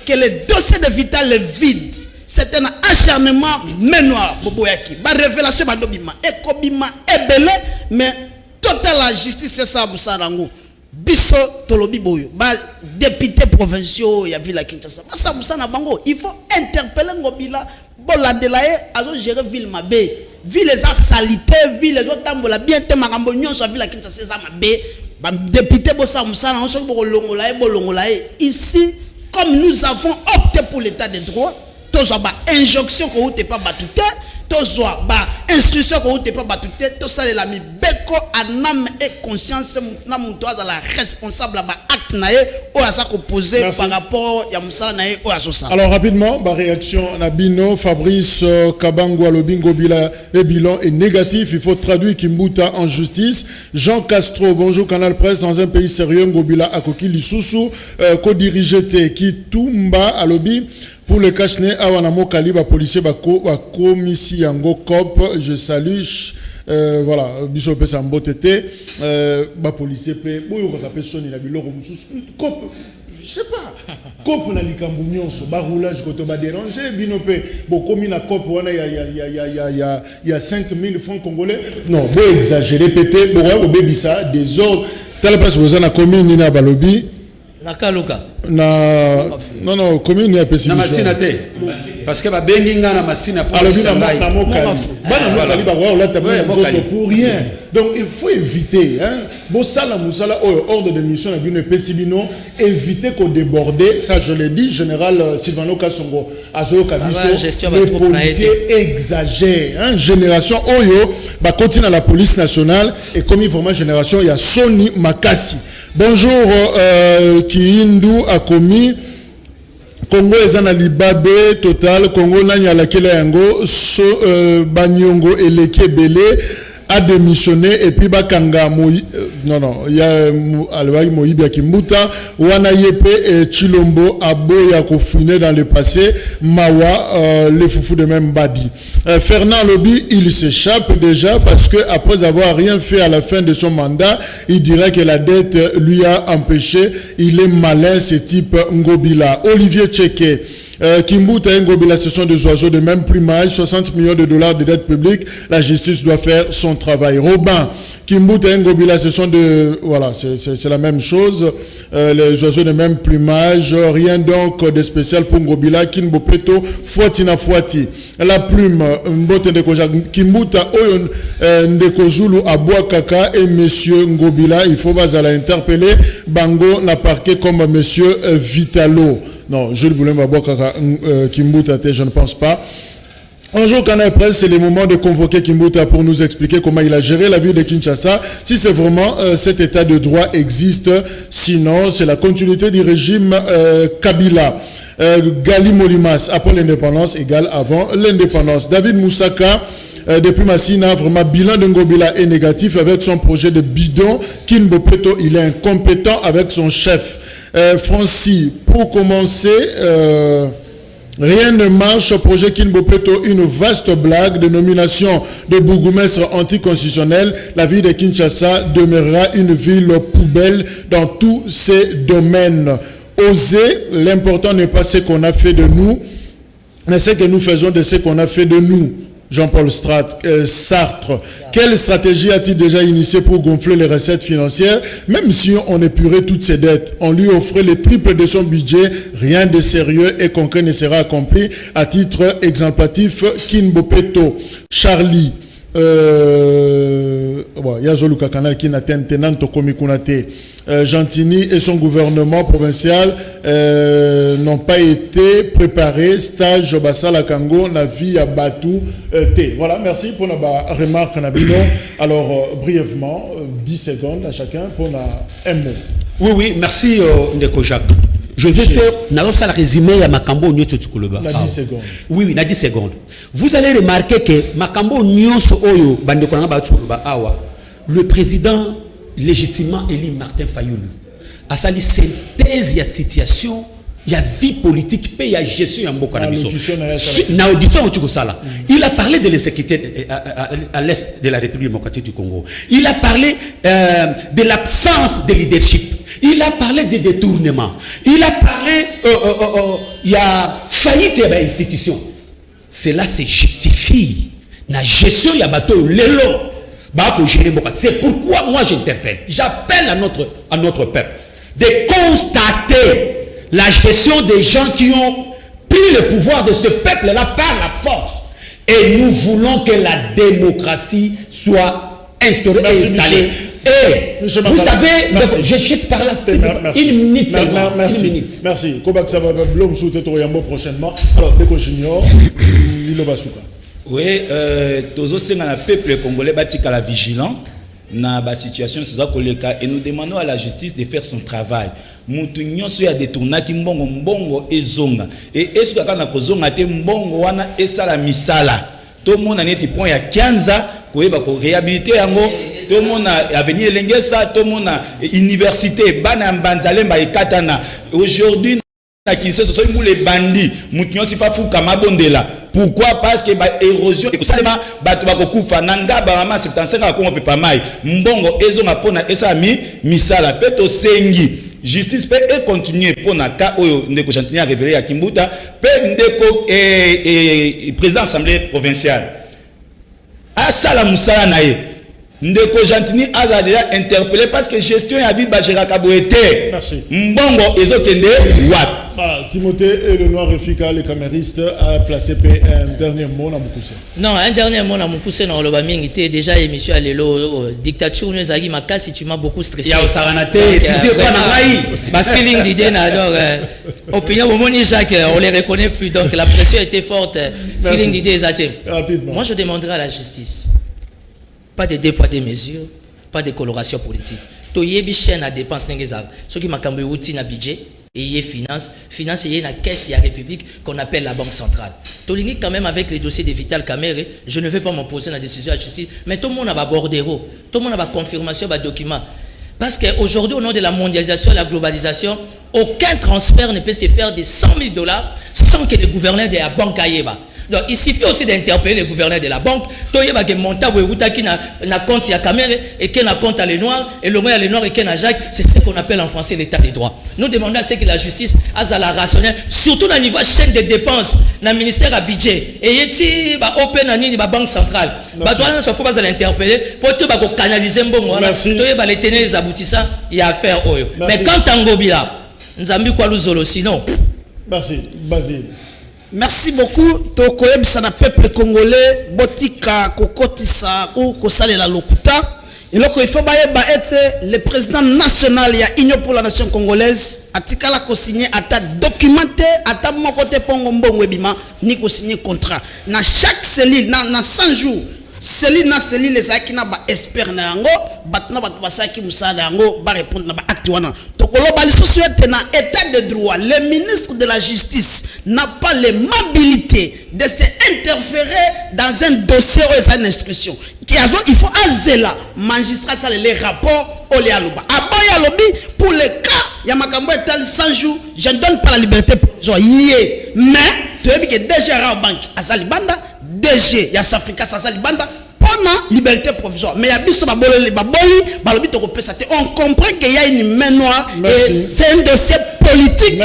que le dossier de Vital est vide, c'est un acharnement menoir boboyaki. Ba révélation ba dobima ekobima ebele mais total la justice c'est ça musarango. Biso tolobi boyo ba député provinciaux ya ville Kinshasa. Ba musana bango, il faut interpeller Ngobila bolande la azo gérer ville mabe. Ville les a salité, ville les autres tambola bien te makambo nyonso ville Kinshasa za mabe. Ba député bossa musana on so bolongola ici comme nous avons opté pour l'état de droit, tous ba injonction ko te pas batute, tous ba instruction ko te pas batute, tous ça la mi beko anam et conscience na muto za la responsable ba acte nae o asa ko poser par rapport ya musala nae o asosa. Alors rapidement, ba réaction na bino Fabrice Kabango Lobingo Bila, le bilan est négatif, il faut traduire Kimbuta en justice. Jean Castro, bonjour Canal Presse, dans un pays sérieux Ngobila Akoki Lisusu co-dirigé qui Tumba à lobby pour le cache-nez awanamo kaliba policier bako komisi yango cop, je salue voilà biso pesa mbotete ba policier pe boyo ka personne na biloko mususu cop je sais pas cop na likambu nyonso ba roulage ko to ba déranger bino pe bo komi na cop wana ya 5000 francs congolais non bo exagérer pété bo bebisa des ordres telle place vous na commune na balobi Nakaluka. Non, commune il y a pessimiste. Na masina te. Parce que ba benginga na masina pour pour rien. Donc il faut éviter hein. Bosala musala ordre de mission na bino pesibino éviter qu'on déborder, ça je l'ai dit général Sylvano Kasongo azo kabiso les policiers exagèrent hein. Génération Oyo ba continue à la police nationale et comme vraiment génération il y a Sony Makasi. Bonjour, Kiindu a commis Congo ezana libabe total Congo nanya la kela yango Banyongo et Lekebele a démissionné et puis bakanga il y a Alwai Moïbia Kimbuta wana yepe et Chilombo aboya kofune dans le passé Mawa les foufous de même badi. Fernand Lobi il s'échappe déjà parce que après avoir rien fait à la fin de son mandat il dirait que la dette lui a empêché. Il est malin ce type Ngobila. Olivier Tcheke Kimbuta et Ngobila, ce sont des oiseaux de même plumage, 60 millions de dollars de dette publique. La justice doit faire son travail. Robin, Kimbuta et Ngobila, ce sont de... Voilà, c'est la même chose. Les oiseaux de même plumage. Rien donc de spécial pour Ngobila. Kinbopeto, Fuatina Fuati. La plume, Mbote Ndekoja, Kimbuta, Oyon Ndekozulu, Abouakaka et Monsieur Ngobila. Il faut pas aller interpeller. Bango n'a parqué comme Monsieur Vitalo. Non, je ne voulais pas voir Kimbuta, je ne pense pas. Bonjour Canal Presse, c'est le moment de convoquer Kimbuta pour nous expliquer comment il a géré la ville de Kinshasa. Si c'est vraiment cet état de droit existe, sinon c'est la continuité du régime Kabila. Gali Molimas, après l'indépendance égale avant l'indépendance. David Moussaka, depuis Massina, vraiment bilan de Ngobila est négatif avec son projet de bidon. Kinbopeto, il est incompétent avec son chef. Francis, pour commencer, rien ne marche au projet Kinbopeto, une vaste blague de nomination de bourgmestre anticonstitutionnel. La ville de Kinshasa demeurera une ville poubelle dans tous ses domaines. Oser, l'important n'est pas ce qu'on a fait de nous, mais ce que nous faisons de ce qu'on a fait de nous. Jean-Paul Sartre. Quelle stratégie a-t-il déjà initiée pour gonfler les recettes financières? Même si on épurait toutes ses dettes, on lui offrait le triple de son budget, rien de sérieux et concret ne sera accompli. À titre exemplatif, Kinbopeto. Charlie. Yazoluka Canal qui n'a tenant Tokomi Kunate. Gentini et son gouvernement provincial n'ont pas été préparés. Stage Basala Kango, Navi à Batou T. Voilà, merci pour la remarque. Alors, brièvement, 10 secondes à chacun pour un mot. Oui, merci Ndeko Jacques. Je vais faire un résumé à Makambo Nyonso Tukuluba. 10 secondes. Oui, 10 secondes. Vous allez remarquer que Makambo Nyonso Oyo, le président légitimement élu Martin Fayoulou a sali synthèse de la situation, il y a vie politique, il y a gestion en il a parlé de l'insécurité à l'est de la République démocratique du Congo. Il a parlé de l'absence de leadership. Il a parlé de détournement. Il a parlé il y a faillite de l'institution. Cela se justifie. La gestion il y a bateau l'élo. C'est pourquoi moi j'interpelle. J'appelle à notre peuple de constater la gestion des gens qui ont pris le pouvoir de ce peuple-là par la force. Et nous voulons que la démocratie soit instaurée et installée. Et vous savez, je chute par là, une minute seulement. Merci. Kobak Sababa Blom Soutetoriambo prochainement. Alors, Deko Junior, Lilo Basuka. Oui, tous aussi dans le peuple congolais batika la vigilant na ba situation et nous demandons à la justice de faire son travail. Mutu nyonso ya détournaki mbongo ezonga et est-ce que kana kozonga te mbongo wana esala misala to mona neti point ya kianza koyeba ko réhabiliter yango to mona avenir Lengesa to mona université bana mbanzalemba ekatana aujourd'hui na Kinshasa so les bandits mutu nyonso fa fuka mabondela. Pourquoi? Parce que l'érosion et salema batu bakokufa nanga ba mama 75 a kongo pepa mai mbongo ezonga pona esami misala peto sengi justice peut continuer pona ka oyo ndeko Gentini a révélé à Kimbuta pe ndeko président assemblée provinciale asala musala nae ndeko Gentini a déjà interpellé parce que gestion ya vie ba geraka boete mbongo ezokende wat. Voilà, Timothée et le Noir Efika, le camériste, a placé un dernier mot dans Moukousé. Non, un dernier mot dans Moukousé, dans le Baming, était déjà émission à l'élo, dictature, nous avons dit, tu m'as beaucoup stressé. Il y a Osaranate, si tu es pas dans ma feeling d'idée, donc, opinion, au moment Jacques, on les reconnaît plus, donc la pression était forte, feeling d'idée, rapidement. Moi, je demanderai à la justice, pas de dépôt des mesures, pas de coloration politique. Tu y es chaîne à dépenses, ce qui m'a cambié outil na budget. Et il y a finance et il y a une caisse, il y a République qu'on appelle la Banque centrale. Tolingi quand même avec les dossiers de Vital Kamere, je ne vais pas m'opposer à la décision de la justice, mais tout le monde a un bordéro, tout le monde a une confirmation, un document. Parce qu'aujourd'hui, au nom de la mondialisation et la globalisation, aucun transfert ne peut se faire de $100 000 sans que le gouverneur de la banque aille. Donc il suffit aussi d'interpeller le gouverneur de la banque. Toye ba ke monta weuta qui na compte ya Kamere et qui na compte à les noirs et le moyen les noirs et qui na Jacques, c'est ce qu'on appelle en français l'état des droits. Nous demandons à ce que la justice a la rationnelle surtout au niveau chaîne de dépenses dans le ministère à budget et yeti ba open ani ba banque centrale. Ba doit se faut pas l'interpeller pour tout ba ko canaliser mbongo wana. Toye ba les tenir les aboutissants, il y a affaire oyo. Mais quand Angobila, Nzambi kwa luzolo sinon. Merci, Basile. Merci beaucoup. Tokoyebisa na peuple congolais botika kokotisa ou kosalela lokuta. Et loko il faut bayeba ete le président national ya Union pour la nation congolaise atikala ko signer ata documenté ata mokote pongo mbongo ebima ni ko signer contrat. Na chaque cellule na 100 jours cellule na cellule les akina ba expert na yango batna bat basaki musala yango ba répondre na ba acte wana. Tokoloba lisusu ete na état de droit le ministre de la justice n'a pas l'amabilité de s'interférer dans un dossier ou une instruction. Il faut azela magistrat ça les rapports au Léalouba. Aboya lobby pour le cas Yamakambo est 100 jours, je ne donne pas la liberté provisoire. Mais tu as vu que DG Raobank à Salibanda, DG Yassafrika à Salibanda pour liberté provisoire. Mais il y a bis on comprend qu'il y a une main noire et c'est un dossier politique. Et puis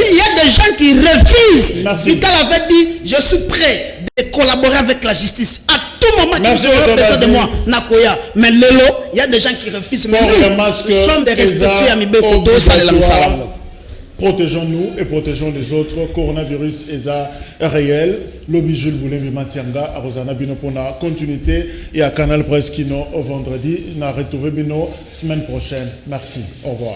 il y a des gens qui refusent. Vital avait dit je suis prêt de collaborer avec la justice à tout moment qu'ils Merci, auront besoin Monsieur de moi, Nakoya. Mais Lelo, il y a des gens qui refusent. Mais nous sommes des respectueux à Mibeko, protégeons-nous et protégeons les autres. Coronavirus est réel. Lobby Jules Boulemi Matianga, à Rosana Bino pour la continuité et à Canal Presse Kino au vendredi. On a retrouvé Bino semaine prochaine. Merci. Au revoir.